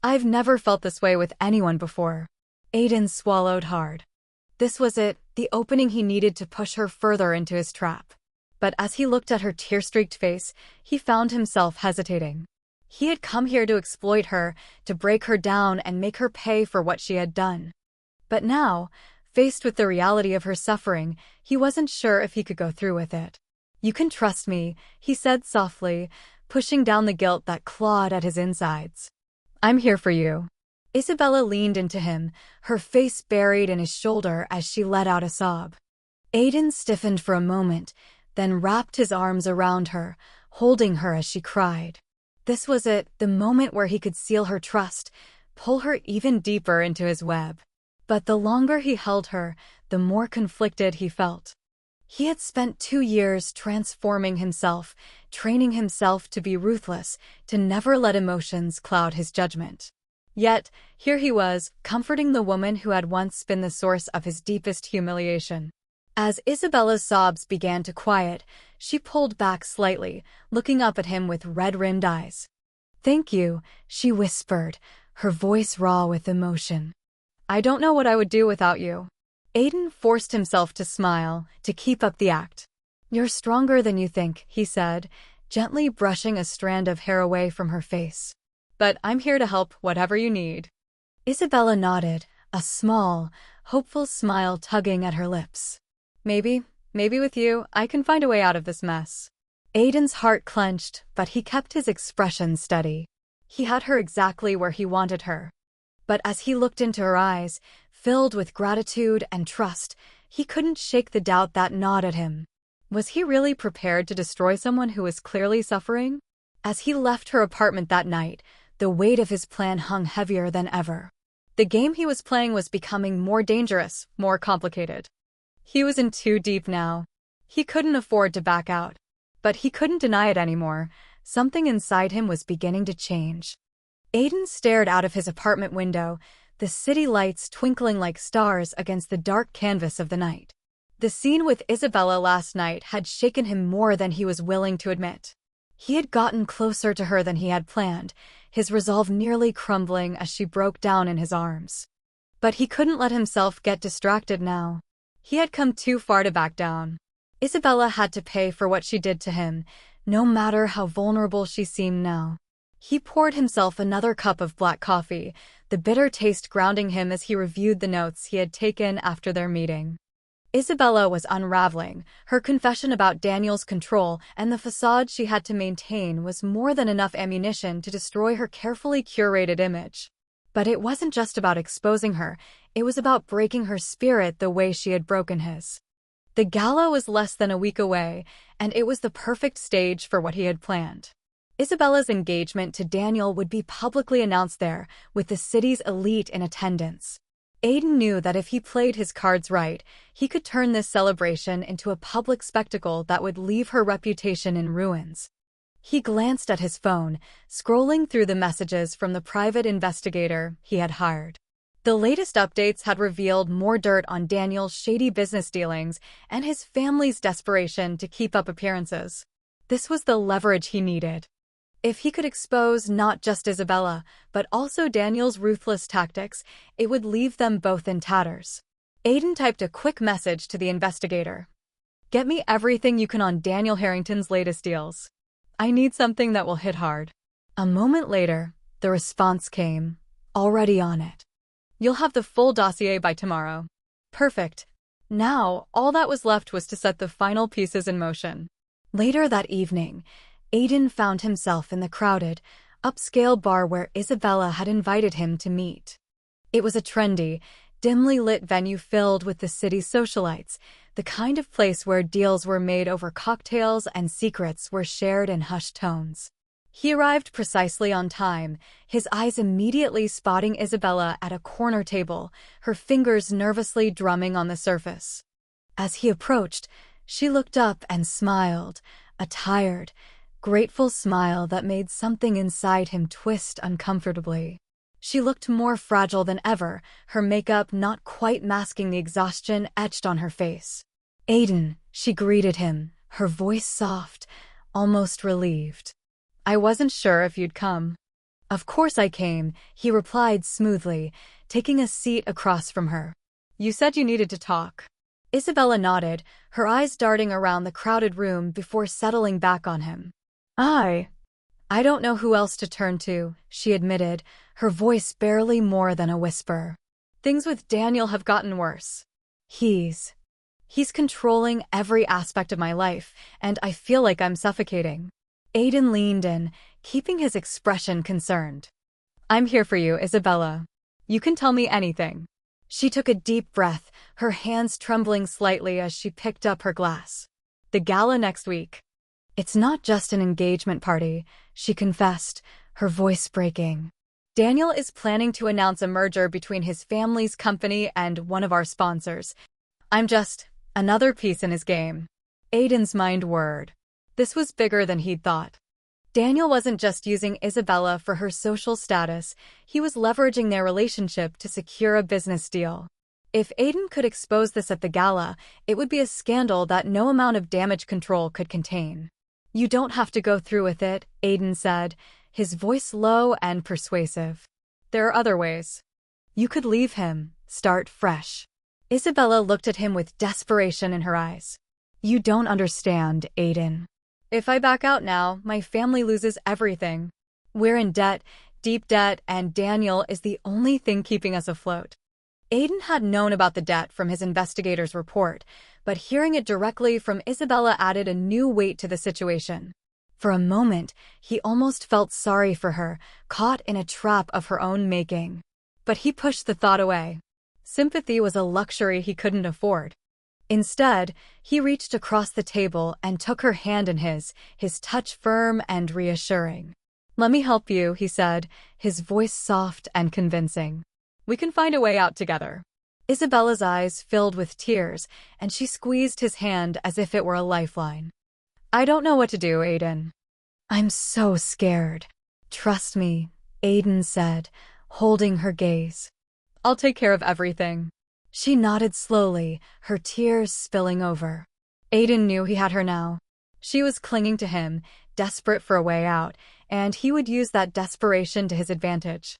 "I've never felt this way with anyone before." Aiden swallowed hard. This was it, the opening he needed to push her further into his trap. But as he looked at her tear-streaked face, he found himself hesitating. He had come here to exploit her, to break her down and make her pay for what she had done. But now, faced with the reality of her suffering, he wasn't sure if he could go through with it. "You can trust me," he said softly, pushing down the guilt that clawed at his insides. "I'm here for you." Isabella leaned into him, her face buried in his shoulder as she let out a sob. Aiden stiffened for a moment, then wrapped his arms around her, holding her as she cried. This was it, the moment where he could seal her trust, pull her even deeper into his web. But the longer he held her, the more conflicted he felt. He had spent 2 years transforming himself, training himself to be ruthless, to never let emotions cloud his judgment. Yet, here he was, comforting the woman who had once been the source of his deepest humiliation. As Isabella's sobs began to quiet, she pulled back slightly, looking up at him with red-rimmed eyes. "Thank you," she whispered, her voice raw with emotion. "I don't know what I would do without you." Aiden forced himself to smile, to keep up the act. "You're stronger than you think," he said, gently brushing a strand of hair away from her face. "But I'm here to help whatever you need." Isabella nodded, a small, hopeful smile tugging at her lips. Maybe with you, I can find a way out of this mess." Aiden's heart clenched, but he kept his expression steady. He had her exactly where he wanted her. But as he looked into her eyes, filled with gratitude and trust, he couldn't shake the doubt that gnawed at him. Was he really prepared to destroy someone who was clearly suffering? As he left her apartment that night, the weight of his plan hung heavier than ever. The game he was playing was becoming more dangerous, more complicated. He was in too deep now. He couldn't afford to back out. But he couldn't deny it anymore. Something inside him was beginning to change. Aiden stared out of his apartment window, the city lights twinkling like stars against the dark canvas of the night. The scene with Isabella last night had shaken him more than he was willing to admit. He had gotten closer to her than he had planned, his resolve nearly crumbling as she broke down in his arms. But he couldn't let himself get distracted now. He had come too far to back down. Isabella had to pay for what she did to him, no matter how vulnerable she seemed now. He poured himself another cup of black coffee, the bitter taste grounding him as he reviewed the notes he had taken after their meeting. Isabella was unraveling. Her confession about Daniel's control and the facade she had to maintain was more than enough ammunition to destroy her carefully curated image. But it wasn't just about exposing her, it was about breaking her spirit the way she had broken his. The gala was less than a week away, and it was the perfect stage for what he had planned. Isabella's engagement to Daniel would be publicly announced there, with the city's elite in attendance. Aiden knew that if he played his cards right, he could turn this celebration into a public spectacle that would leave her reputation in ruins. He glanced at his phone, scrolling through the messages from the private investigator he had hired. The latest updates had revealed more dirt on Daniel's shady business dealings and his family's desperation to keep up appearances. This was the leverage he needed. If he could expose not just Isabella, but also Daniel's ruthless tactics, it would leave them both in tatters. Aiden typed a quick message to the investigator. "Get me everything you can on Daniel Harrington's latest deals. I need something that will hit hard." A moment later, the response came, already on it. "You'll have the full dossier by tomorrow." Perfect. Now, all that was left was to set the final pieces in motion. Later that evening, Aiden found himself in the crowded, upscale bar where Isabella had invited him to meet. It was a trendy, dimly lit venue filled with the city's socialites, the kind of place where deals were made over cocktails and secrets were shared in hushed tones. He arrived precisely on time, his eyes immediately spotting Isabella at a corner table, her fingers nervously drumming on the surface. As he approached, she looked up and smiled, a tired, grateful smile that made something inside him twist uncomfortably. She looked more fragile than ever, her makeup not quite masking the exhaustion etched on her face. "Aiden," she greeted him, her voice soft, almost relieved. "I wasn't sure if you'd come." "Of course I came," he replied smoothly, taking a seat across from her. "You said you needed to talk." Isabella nodded, her eyes darting around the crowded room before settling back on him. I don't know who else to turn to," she admitted, her voice barely more than a whisper. "Things with Daniel have gotten worse. He's controlling every aspect of my life, and I feel like I'm suffocating." Aiden leaned in, keeping his expression concerned. "I'm here for you, Isabella. You can tell me anything." She took a deep breath, her hands trembling slightly as she picked up her glass. "The gala next week. It's not just an engagement party," she confessed, her voice breaking. "Daniel is planning to announce a merger between his family's company and one of our sponsors. I'm just another piece in his game." Aiden's mind whirred. This was bigger than he'd thought. Daniel wasn't just using Isabella for her social status, he was leveraging their relationship to secure a business deal. If Aiden could expose this at the gala, it would be a scandal that no amount of damage control could contain. "You don't have to go through with it," Aiden said, his voice low and persuasive. "There are other ways. You could leave him, start fresh." Isabella looked at him with desperation in her eyes. "You don't understand, Aiden. If I back out now, my family loses everything. We're in debt, deep debt, and Daniel is the only thing keeping us afloat." Aiden had known about the debt from his investigator's report, but hearing it directly from Isabella added a new weight to the situation. For a moment, he almost felt sorry for her, caught in a trap of her own making. But he pushed the thought away. Sympathy was a luxury he couldn't afford. Instead, he reached across the table and took her hand in his touch firm and reassuring. "Let me help you," he said, his voice soft and convincing. "We can find a way out together." Isabella's eyes filled with tears, and she squeezed his hand as if it were a lifeline. "I don't know what to do, Aiden. I'm so scared." "Trust me," Aiden said, holding her gaze. "I'll take care of everything." She nodded slowly, her tears spilling over. Aiden knew he had her now. She was clinging to him, desperate for a way out, and he would use that desperation to his advantage.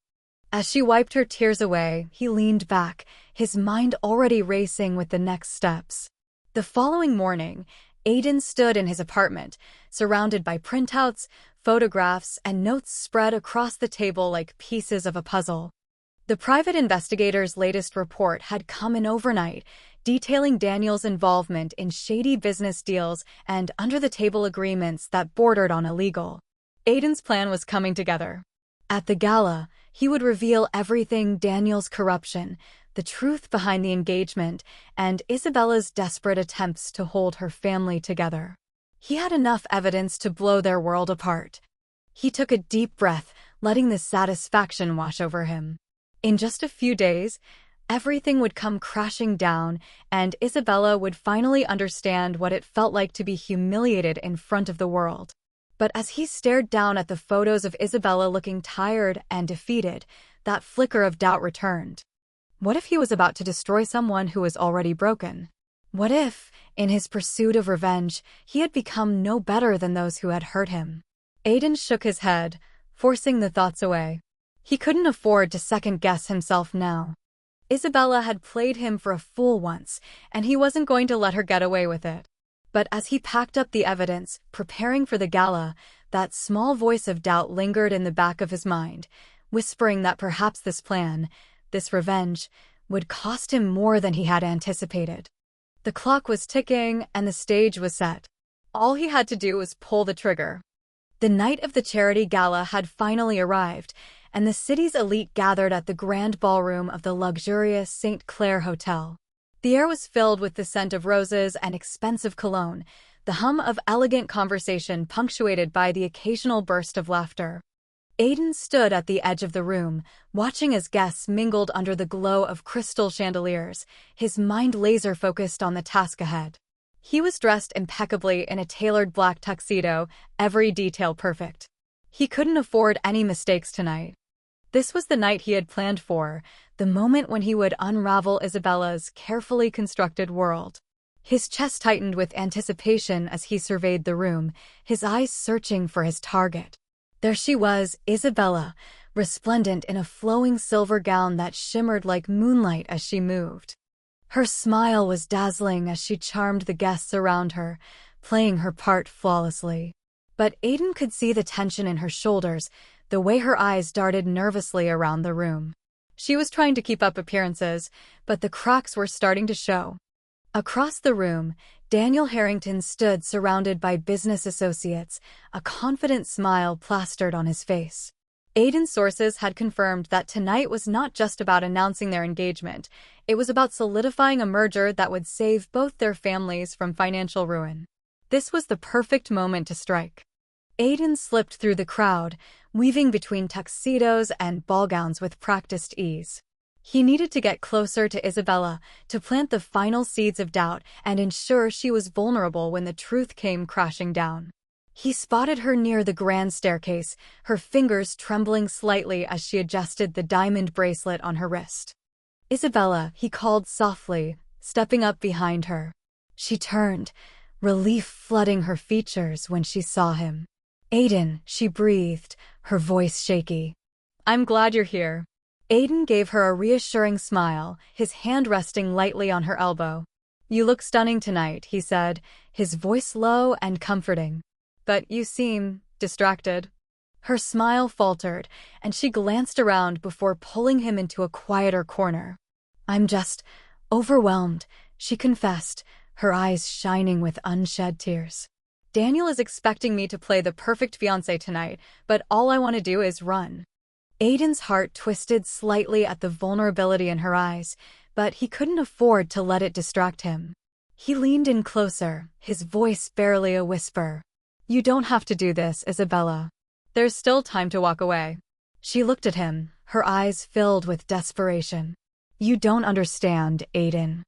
As she wiped her tears away, he leaned back, his mind already racing with the next steps. The following morning, Aiden stood in his apartment, surrounded by printouts, photographs, and notes spread across the table like pieces of a puzzle. The private investigator's latest report had come in overnight, detailing Daniel's involvement in shady business deals and under-the-table agreements that bordered on illegal. Aiden's plan was coming together. At the gala, he would reveal everything: Daniel's corruption, the truth behind the engagement, and Isabella's desperate attempts to hold her family together. He had enough evidence to blow their world apart. He took a deep breath, letting the satisfaction wash over him. In just a few days, everything would come crashing down, and Isabella would finally understand what it felt like to be humiliated in front of the world. But as he stared down at the photos of Isabella looking tired and defeated, that flicker of doubt returned. What if he was about to destroy someone who was already broken? What if, in his pursuit of revenge, he had become no better than those who had hurt him? Aiden shook his head, forcing the thoughts away. He couldn't afford to second-guess himself now. Isabella had played him for a fool once, and he wasn't going to let her get away with it. But as he packed up the evidence, preparing for the gala, that small voice of doubt lingered in the back of his mind, whispering that perhaps this plan, this revenge, would cost him more than he had anticipated. The clock was ticking, and the stage was set. All he had to do was pull the trigger. The night of the charity gala had finally arrived, and the city's elite gathered at the grand ballroom of the luxurious St. Clair Hotel. The air was filled with the scent of roses and expensive cologne, the hum of elegant conversation punctuated by the occasional burst of laughter. Aiden stood at the edge of the room, watching as guests mingled under the glow of crystal chandeliers, his mind laser-focused on the task ahead. He was dressed impeccably in a tailored black tuxedo, every detail perfect. He couldn't afford any mistakes tonight. This was the night he had planned for, the moment when he would unravel Isabella's carefully constructed world. His chest tightened with anticipation as he surveyed the room, his eyes searching for his target. There she was, Isabella, resplendent in a flowing silver gown that shimmered like moonlight as she moved. Her smile was dazzling as she charmed the guests around her, playing her part flawlessly. But Aiden could see the tension in her shoulders, the way her eyes darted nervously around the room. She was trying to keep up appearances, but the cracks were starting to show. Across the room, Daniel Harrington stood surrounded by business associates, a confident smile plastered on his face. Aiden's sources had confirmed that tonight was not just about announcing their engagement, it was about solidifying a merger that would save both their families from financial ruin. This was the perfect moment to strike. Aiden slipped through the crowd, weaving between tuxedos and ball gowns with practiced ease. He needed to get closer to Isabella, to plant the final seeds of doubt and ensure she was vulnerable when the truth came crashing down. He spotted her near the grand staircase, her fingers trembling slightly as she adjusted the diamond bracelet on her wrist. "Isabella," he called softly, stepping up behind her. She turned, relief flooding her features when she saw him. "Aiden," she breathed, her voice shaky. "I'm glad you're here." Aiden gave her a reassuring smile, his hand resting lightly on her elbow. "You look stunning tonight," he said, his voice low and comforting. "But you seem distracted." Her smile faltered, and she glanced around before pulling him into a quieter corner. "I'm just overwhelmed," she confessed, her eyes shining with unshed tears. "Daniel is expecting me to play the perfect fiancé tonight, but all I want to do is run." Aiden's heart twisted slightly at the vulnerability in her eyes, but he couldn't afford to let it distract him. He leaned in closer, his voice barely a whisper. "You don't have to do this, Isabella. There's still time to walk away." She looked at him, her eyes filled with desperation. "You don't understand, Aiden.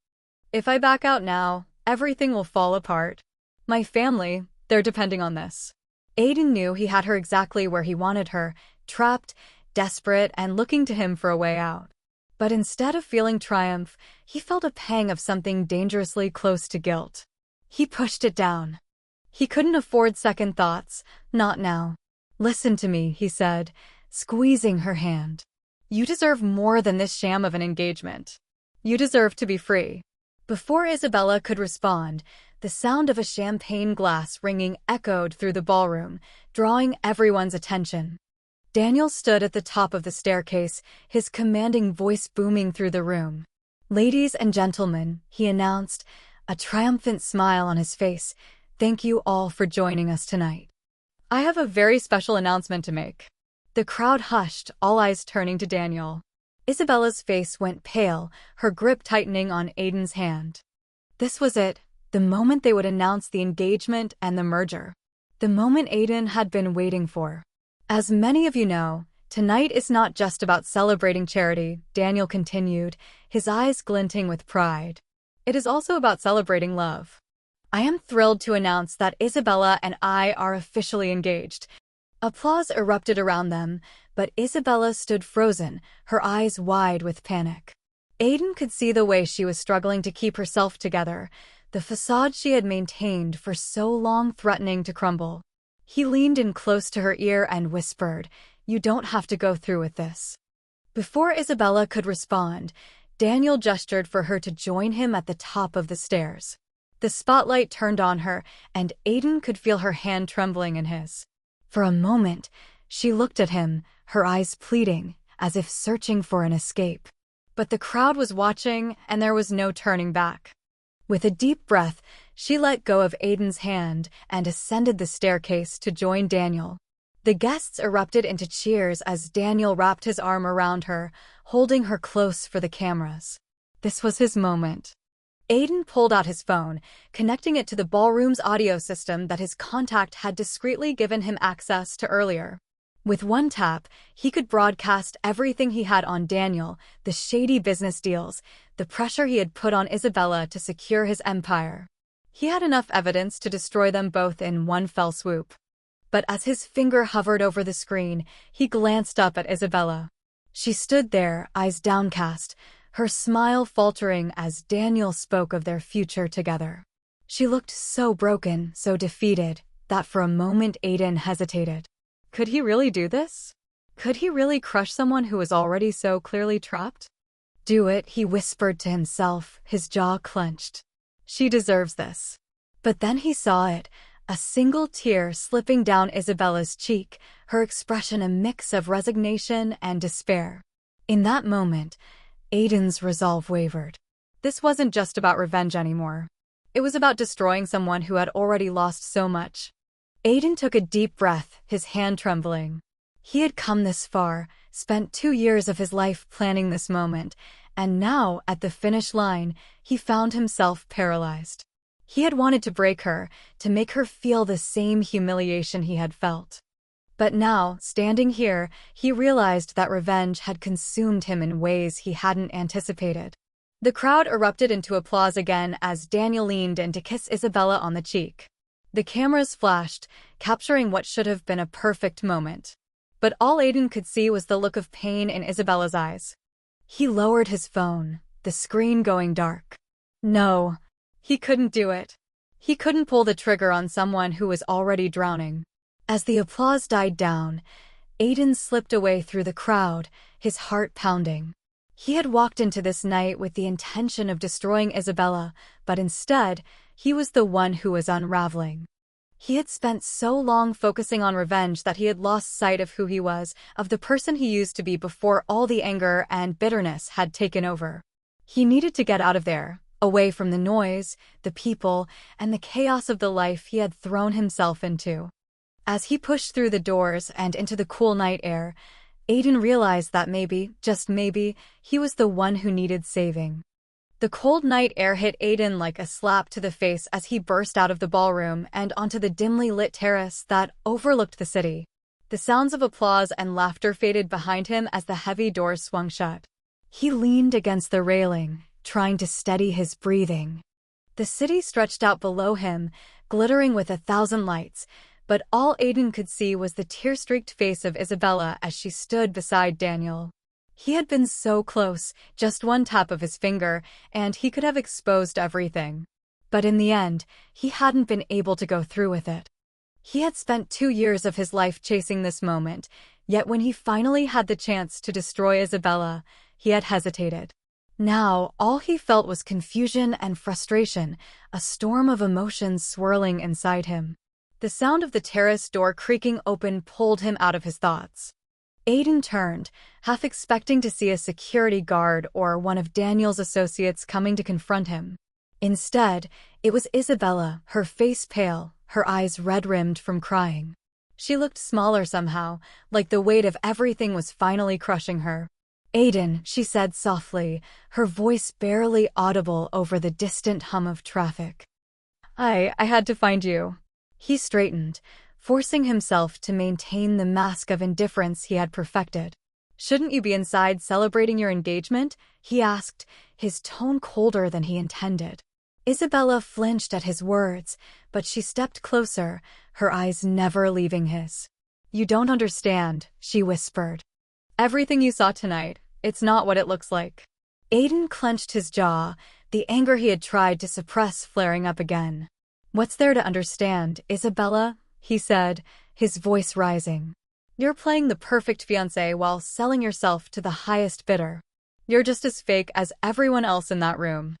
If I back out now, everything will fall apart. My family, they're depending on this." Aiden knew he had her exactly where he wanted her, trapped, desperate, and looking to him for a way out. But instead of feeling triumph, he felt a pang of something dangerously close to guilt. He pushed it down. He couldn't afford second thoughts, not now. "Listen to me," he said, squeezing her hand. "You deserve more than this sham of an engagement. You deserve to be free." Before Isabella could respond, the sound of a champagne glass ringing echoed through the ballroom, drawing everyone's attention. Daniel stood at the top of the staircase, his commanding voice booming through the room. "Ladies and gentlemen," he announced, a triumphant smile on his face, "thank you all for joining us tonight. I have a very special announcement to make." The crowd hushed, all eyes turning to Daniel. Isabella's face went pale, her grip tightening on Aiden's hand. This was it, the moment they would announce the engagement and the merger. The moment Aiden had been waiting for. "As many of you know, tonight is not just about celebrating charity," Daniel continued, his eyes glinting with pride. "It is also about celebrating love. I am thrilled to announce that Isabella and I are officially engaged." Applause erupted around them, but Isabella stood frozen, her eyes wide with panic. Aiden could see the way she was struggling to keep herself together, the facade she had maintained for so long threatening to crumble. He leaned in close to her ear and whispered, "You don't have to go through with this." Before Isabella could respond, Daniel gestured for her to join him at the top of the stairs. The spotlight turned on her, and Aiden could feel her hand trembling in his. For a moment, she looked at him, her eyes pleading, as if searching for an escape. But the crowd was watching, and there was no turning back. With a deep breath, she let go of Aiden's hand and ascended the staircase to join Daniel. The guests erupted into cheers as Daniel wrapped his arm around her, holding her close for the cameras. This was his moment. Aiden pulled out his phone, connecting it to the ballroom's audio system that his contact had discreetly given him access to earlier. With one tap, he could broadcast everything he had on Daniel, the shady business deals, the pressure he had put on Isabella to secure his empire. He had enough evidence to destroy them both in one fell swoop. But as his finger hovered over the screen, he glanced up at Isabella. She stood there, eyes downcast, her smile faltering as Daniel spoke of their future together. She looked so broken, so defeated, that for a moment Aiden hesitated. Could he really do this? Could he really crush someone who was already so clearly trapped? Do it, he whispered to himself, his jaw clenched. She deserves this. But then he saw it, a single tear slipping down Isabella's cheek, her expression a mix of resignation and despair. In that moment, Aiden's resolve wavered. This wasn't just about revenge anymore. It was about destroying someone who had already lost so much. Aiden took a deep breath, his hand trembling. He had come this far, spent 2 years of his life planning this moment, and now, at the finish line, he found himself paralyzed. He had wanted to break her, to make her feel the same humiliation he had felt. But now, standing here, he realized that revenge had consumed him in ways he hadn't anticipated. The crowd erupted into applause again as Daniel leaned in to kiss Isabella on the cheek. The cameras flashed, capturing what should have been a perfect moment. But all Aiden could see was the look of pain in Isabella's eyes. He lowered his phone, the screen going dark. No. He couldn't do it. He couldn't pull the trigger on someone who was already drowning. As the applause died down, Aiden slipped away through the crowd, his heart pounding. He had walked into this night with the intention of destroying Isabella, but instead, he was the one who was unraveling. He had spent so long focusing on revenge that he had lost sight of who he was, of the person he used to be before all the anger and bitterness had taken over. He needed to get out of there, away from the noise, the people, and the chaos of the life he had thrown himself into. As he pushed through the doors and into the cool night air, Aiden realized that maybe, just maybe, he was the one who needed saving. The cold night air hit Aiden like a slap to the face as he burst out of the ballroom and onto the dimly lit terrace that overlooked the city. The sounds of applause and laughter faded behind him as the heavy doors swung shut. He leaned against the railing, trying to steady his breathing. The city stretched out below him, glittering with 1,000 lights, but all Aiden could see was the tear-streaked face of Isabella as she stood beside Daniel. He had been so close, just one tap of his finger, and he could have exposed everything. But in the end, he hadn't been able to go through with it. He had spent 2 years of his life chasing this moment, yet when he finally had the chance to destroy Isabella, he had hesitated. Now, all he felt was confusion and frustration, a storm of emotions swirling inside him. The sound of the terrace door creaking open pulled him out of his thoughts. Aiden turned, half expecting to see a security guard or one of Daniel's associates coming to confront him. Instead, it was Isabella, her face pale, her eyes red-rimmed from crying. She looked smaller somehow, like the weight of everything was finally crushing her. "Aiden," she said softly, her voice barely audible over the distant hum of traffic. I had to find you." He straightened, forcing himself to maintain the mask of indifference he had perfected. "Shouldn't you be inside celebrating your engagement?" he asked, his tone colder than he intended. Isabella flinched at his words, but she stepped closer, her eyes never leaving his. "You don't understand," she whispered. "Everything you saw tonight, it's not what it looks like." Aiden clenched his jaw, the anger he had tried to suppress flaring up again. "What's there to understand, Isabella?" he said, his voice rising. "You're playing the perfect fiancé while selling yourself to the highest bidder. You're just as fake as everyone else in that room."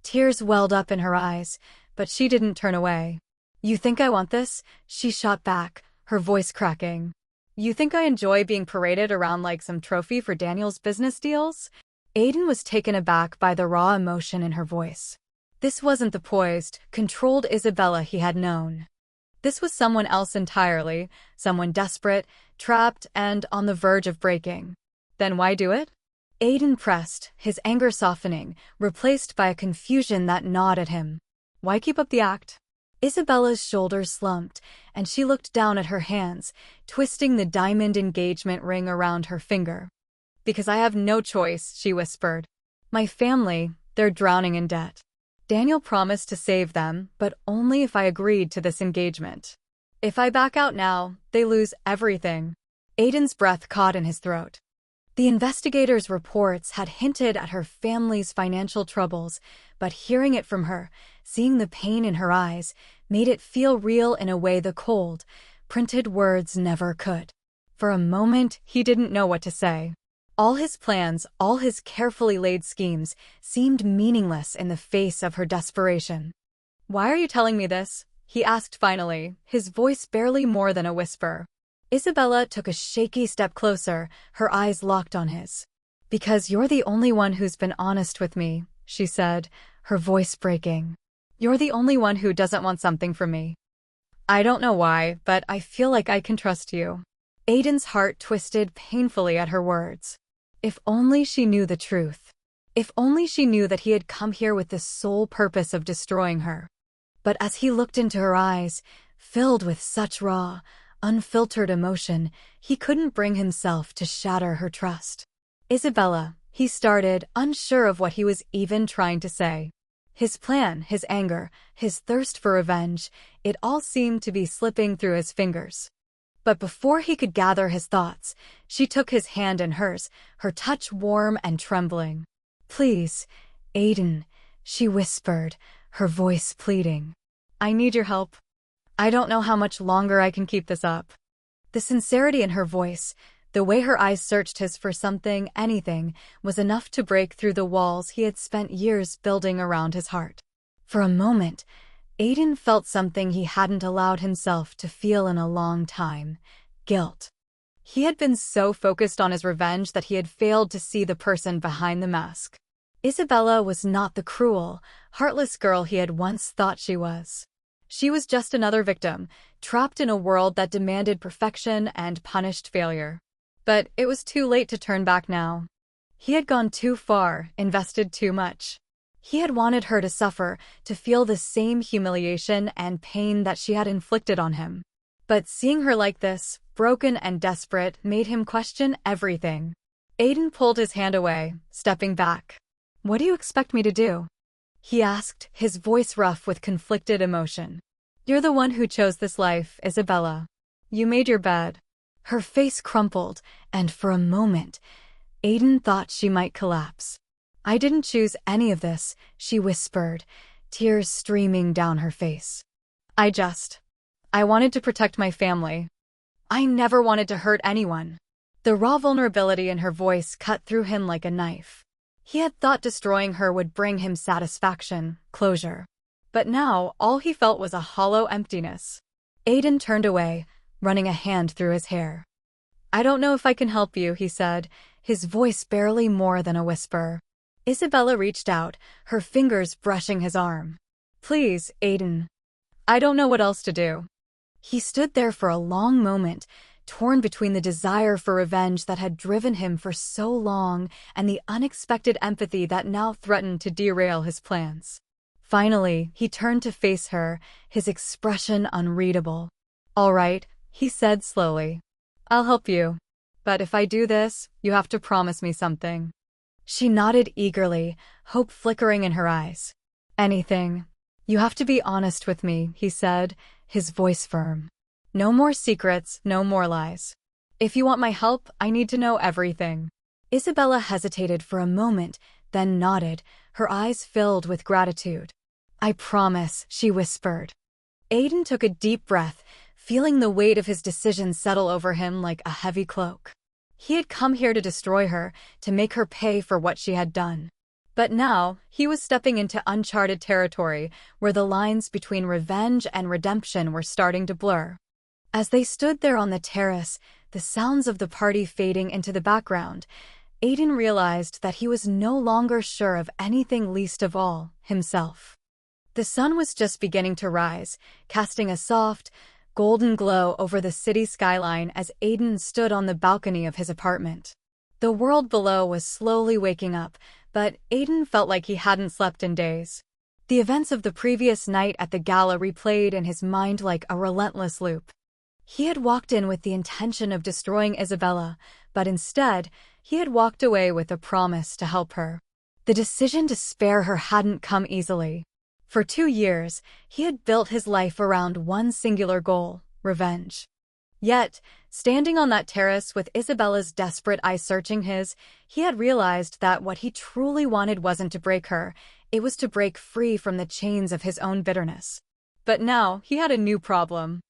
Tears welled up in her eyes, but she didn't turn away. "You think I want this?" she shot back, her voice cracking. "You think I enjoy being paraded around like some trophy for Daniel's business deals?" Aiden was taken aback by the raw emotion in her voice. This wasn't the poised, controlled Isabella he had known. This was someone else entirely, someone desperate, trapped, and on the verge of breaking. Then why do it? Aiden pressed, his anger softening, replaced by a confusion that gnawed at him. Why keep up the act? Isabella's shoulders slumped, and she looked down at her hands, twisting the diamond engagement ring around her finger. "Because I have no choice," she whispered. "My family, they're drowning in debt. Daniel promised to save them, but only if I agreed to this engagement. If I back out now, they lose everything. Aiden's breath caught in his throat. The investigators' reports had hinted at her family's financial troubles, but hearing it from her, seeing the pain in her eyes, made it feel real in a way the cold, printed words never could. For a moment, he didn't know what to say. All his plans, all his carefully laid schemes, seemed meaningless in the face of her desperation. "Why are you telling me this?" he asked finally, his voice barely more than a whisper. Isabella took a shaky step closer, her eyes locked on his. "Because you're the only one who's been honest with me," she said, her voice breaking. "You're the only one who doesn't want something from me. I don't know why, but I feel like I can trust you." Aiden's heart twisted painfully at her words. If only she knew the truth. If only she knew that he had come here with the sole purpose of destroying her. But as he looked into her eyes, filled with such raw, unfiltered emotion, he couldn't bring himself to shatter her trust. "Isabella," he started, unsure of what he was even trying to say. His plan, his anger, his thirst for revenge, it all seemed to be slipping through his fingers. But before he could gather his thoughts, she took his hand in hers, her touch warm and trembling. "Please, Aiden," she whispered, her voice pleading. "I need your help. I don't know how much longer I can keep this up." The sincerity in her voice, the way her eyes searched his for something, anything, was enough to break through the walls he had spent years building around his heart. For a moment, Aiden felt something he hadn't allowed himself to feel in a long time: guilt. He had been so focused on his revenge that he had failed to see the person behind the mask. Isabella was not the cruel, heartless girl he had once thought she was. She was just another victim, trapped in a world that demanded perfection and punished failure. But it was too late to turn back now. He had gone too far, invested too much. He had wanted her to suffer, to feel the same humiliation and pain that she had inflicted on him. But seeing her like this, broken and desperate, made him question everything. Aiden pulled his hand away, stepping back. "What do you expect me to do?" he asked, his voice rough with conflicted emotion. "You're the one who chose this life, Isabella. You made your bed." Her face crumpled, and for a moment, Aiden thought she might collapse. "I didn't choose any of this," she whispered, tears streaming down her face. I wanted to protect my family. I never wanted to hurt anyone." The raw vulnerability in her voice cut through him like a knife. He had thought destroying her would bring him satisfaction, closure. But now, all he felt was a hollow emptiness. Aiden turned away, running a hand through his hair. "I don't know if I can help you," he said, his voice barely more than a whisper. Isabella reached out, her fingers brushing his arm. "Please, Aiden. I don't know what else to do." He stood there for a long moment, torn between the desire for revenge that had driven him for so long and the unexpected empathy that now threatened to derail his plans. Finally, he turned to face her, his expression unreadable. "All right," he said slowly. "I'll help you. But if I do this, you have to promise me something." She nodded eagerly, hope flickering in her eyes. "Anything. You have to be honest with me," he said, his voice firm. "No more secrets, no more lies. If you want my help, I need to know everything." Isabella hesitated for a moment, then nodded, her eyes filled with gratitude. "I promise," she whispered. Aiden took a deep breath, feeling the weight of his decision settle over him like a heavy cloak. He had come here to destroy her, to make her pay for what she had done. But now, he was stepping into uncharted territory, where the lines between revenge and redemption were starting to blur. As they stood there on the terrace, the sounds of the party fading into the background, Aiden realized that he was no longer sure of anything, least of all, himself. The sun was just beginning to rise, casting a soft, golden glow over the city skyline as Aiden stood on the balcony of his apartment. The world below was slowly waking up, but Aiden felt like he hadn't slept in days. The events of the previous night at the gala replayed in his mind like a relentless loop. He had walked in with the intention of destroying Isabella, but instead, he had walked away with a promise to help her. The decision to spare her hadn't come easily. For 2 years, he had built his life around one singular goal: revenge. Yet, standing on that terrace with Isabella's desperate eyes searching his, he had realized that what he truly wanted wasn't to break her, it was to break free from the chains of his own bitterness. But now, he had a new problem.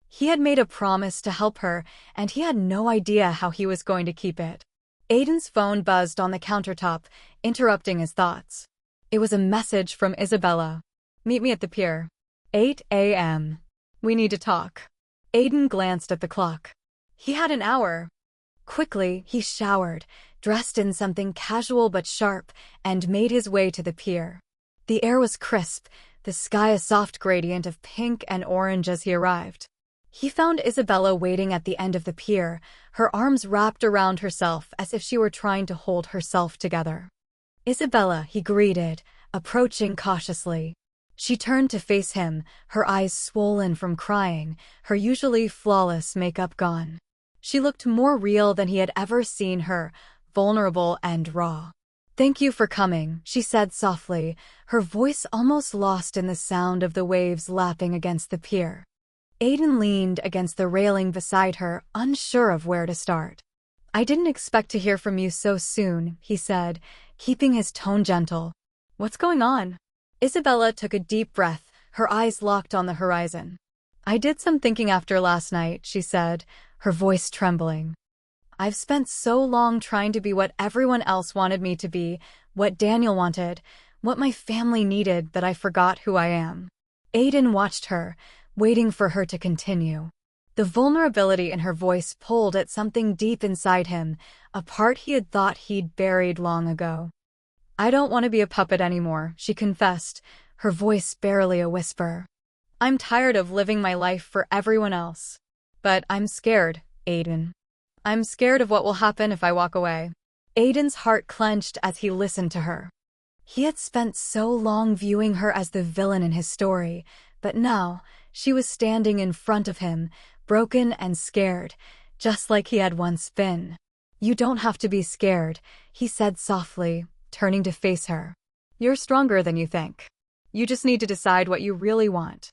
He had made a promise to help her, and he had no idea how he was going to keep it. Aiden's phone buzzed on the countertop, interrupting his thoughts. It was a message from Isabella. "Meet me at the pier. 8 a.m. We need to talk." Aiden glanced at the clock. He had an hour. Quickly, he showered, dressed in something casual but sharp, and made his way to the pier. The air was crisp, the sky a soft gradient of pink and orange as he arrived. He found Isabella waiting at the end of the pier, her arms wrapped around herself as if she were trying to hold herself together. "Isabella," he greeted, approaching cautiously. She turned to face him, her eyes swollen from crying, her usually flawless makeup gone. She looked more real than he had ever seen her, vulnerable and raw. "Thank you for coming," she said softly, her voice almost lost in the sound of the waves lapping against the pier. Aiden leaned against the railing beside her, unsure of where to start. "I didn't expect to hear from you so soon," he said, keeping his tone gentle. "What's going on?" Isabella took a deep breath, her eyes locked on the horizon. "I did some thinking after last night," she said, her voice trembling. "I've spent so long trying to be what everyone else wanted me to be, what Daniel wanted, what my family needed, that I forgot who I am." Aiden watched her, waiting for her to continue. The vulnerability in her voice pulled at something deep inside him, a part he had thought he'd buried long ago. "I don't want to be a puppet anymore," she confessed, her voice barely a whisper. "I'm tired of living my life for everyone else. But I'm scared, Aiden. I'm scared of what will happen if I walk away." Aiden's heart clenched as he listened to her. He had spent so long viewing her as the villain in his story, but now, she was standing in front of him, broken and scared, just like he had once been. "You don't have to be scared," he said softly, turning to face her. "You're stronger than you think. You just need to decide what you really want."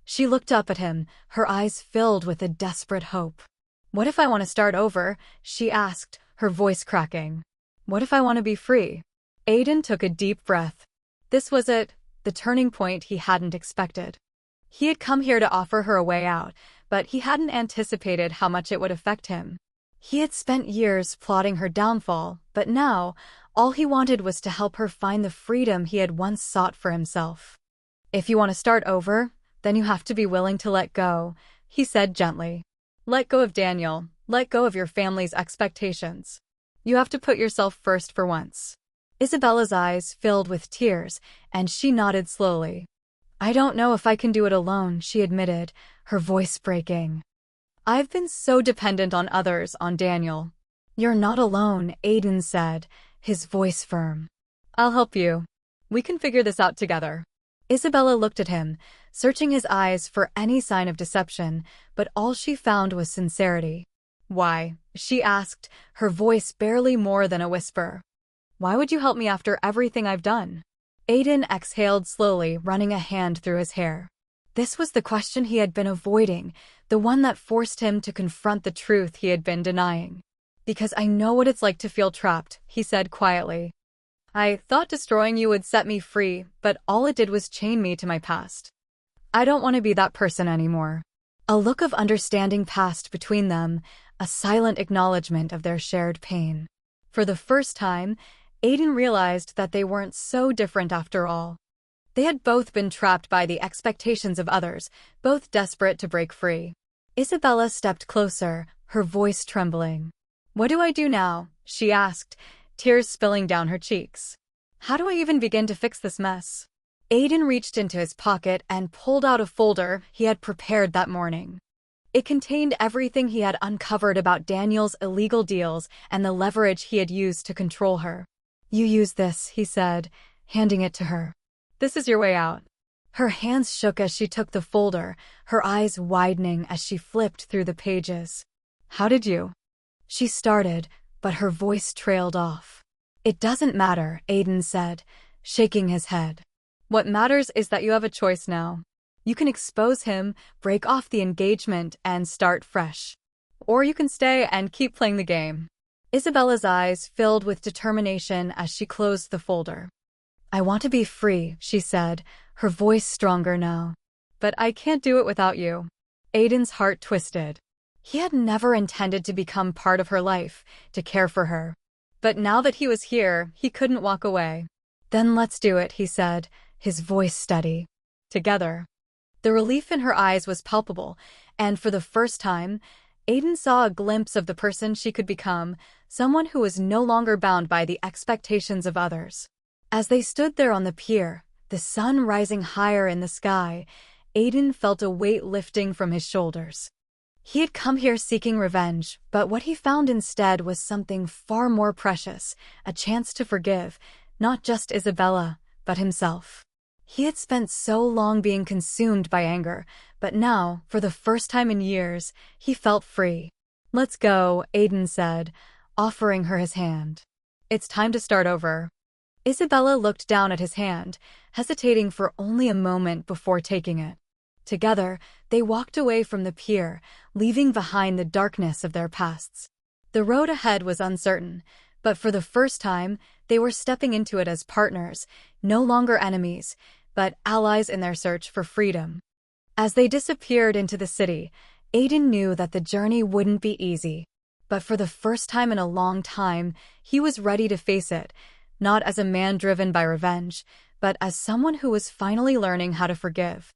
She looked up at him, her eyes filled with a desperate hope. "What if I want to start over?" she asked, her voice cracking. "What if I want to be free?" Aiden took a deep breath. This was it, the turning point he hadn't expected. He had come here to offer her a way out, but he hadn't anticipated how much it would affect him. He had spent years plotting her downfall, but now, all he wanted was to help her find the freedom he had once sought for himself. "If you want to start over, then you have to be willing to let go," he said gently. "Let go of Daniel, let go of your family's expectations. You have to put yourself first for once." Isabella's eyes filled with tears, and she nodded slowly. "I don't know if I can do it alone," she admitted, her voice breaking. "I've been so dependent on others, on Daniel." "You're not alone," Aiden said, his voice firm. "I'll help you. We can figure this out together." Isabella looked at him, searching his eyes for any sign of deception, but all she found was sincerity. "Why?" she asked, her voice barely more than a whisper. "Why would you help me after everything I've done?" Aiden exhaled slowly, running a hand through his hair. This was the question he had been avoiding, the one that forced him to confront the truth he had been denying. "Because I know what it's like to feel trapped," he said quietly. "I thought destroying you would set me free, but all it did was chain me to my past. I don't want to be that person anymore." A look of understanding passed between them, a silent acknowledgement of their shared pain. For the first time, Aiden realized that they weren't so different after all. They had both been trapped by the expectations of others, both desperate to break free. Isabella stepped closer, her voice trembling. "What do I do now?" she asked, tears spilling down her cheeks. "How do I even begin to fix this mess?" Aiden reached into his pocket and pulled out a folder he had prepared that morning. It contained everything he had uncovered about Daniel's illegal deals and the leverage he had used to control her. "You use this," he said, handing it to her. "This is your way out." Her hands shook as she took the folder, her eyes widening as she flipped through the pages. "How did you?" She started, but her voice trailed off. "It doesn't matter," Aiden said, shaking his head. What matters is that you have a choice now. You can expose him, break off the engagement, and start fresh. Or you can stay and keep playing the game. Isabella's eyes filled with determination as she closed the folder. I want to be free, she said, her voice stronger now. But I can't do it without you. Aiden's heart twisted. He had never intended to become part of her life, to care for her. But now that he was here, he couldn't walk away. Then let's do it, he said, his voice steady. Together. The relief in her eyes was palpable, and for the first time, Aiden saw a glimpse of the person she could become, someone who was no longer bound by the expectations of others. As they stood there on the pier, the sun rising higher in the sky, Aiden felt a weight lifting from his shoulders. He had come here seeking revenge, but what he found instead was something far more precious, a chance to forgive, not just Isabella, but himself. He had spent so long being consumed by anger, but now, for the first time in years, he felt free. Let's go, Aiden said, offering her his hand. It's time to start over. Isabella looked down at his hand, hesitating for only a moment before taking it. Together, they walked away from the pier, leaving behind the darkness of their pasts. The road ahead was uncertain, but for the first time, they were stepping into it as partners, no longer enemies, but allies in their search for freedom. As they disappeared into the city, Aiden knew that the journey wouldn't be easy. But for the first time in a long time, he was ready to face it, not as a man driven by revenge, but as someone who was finally learning how to forgive.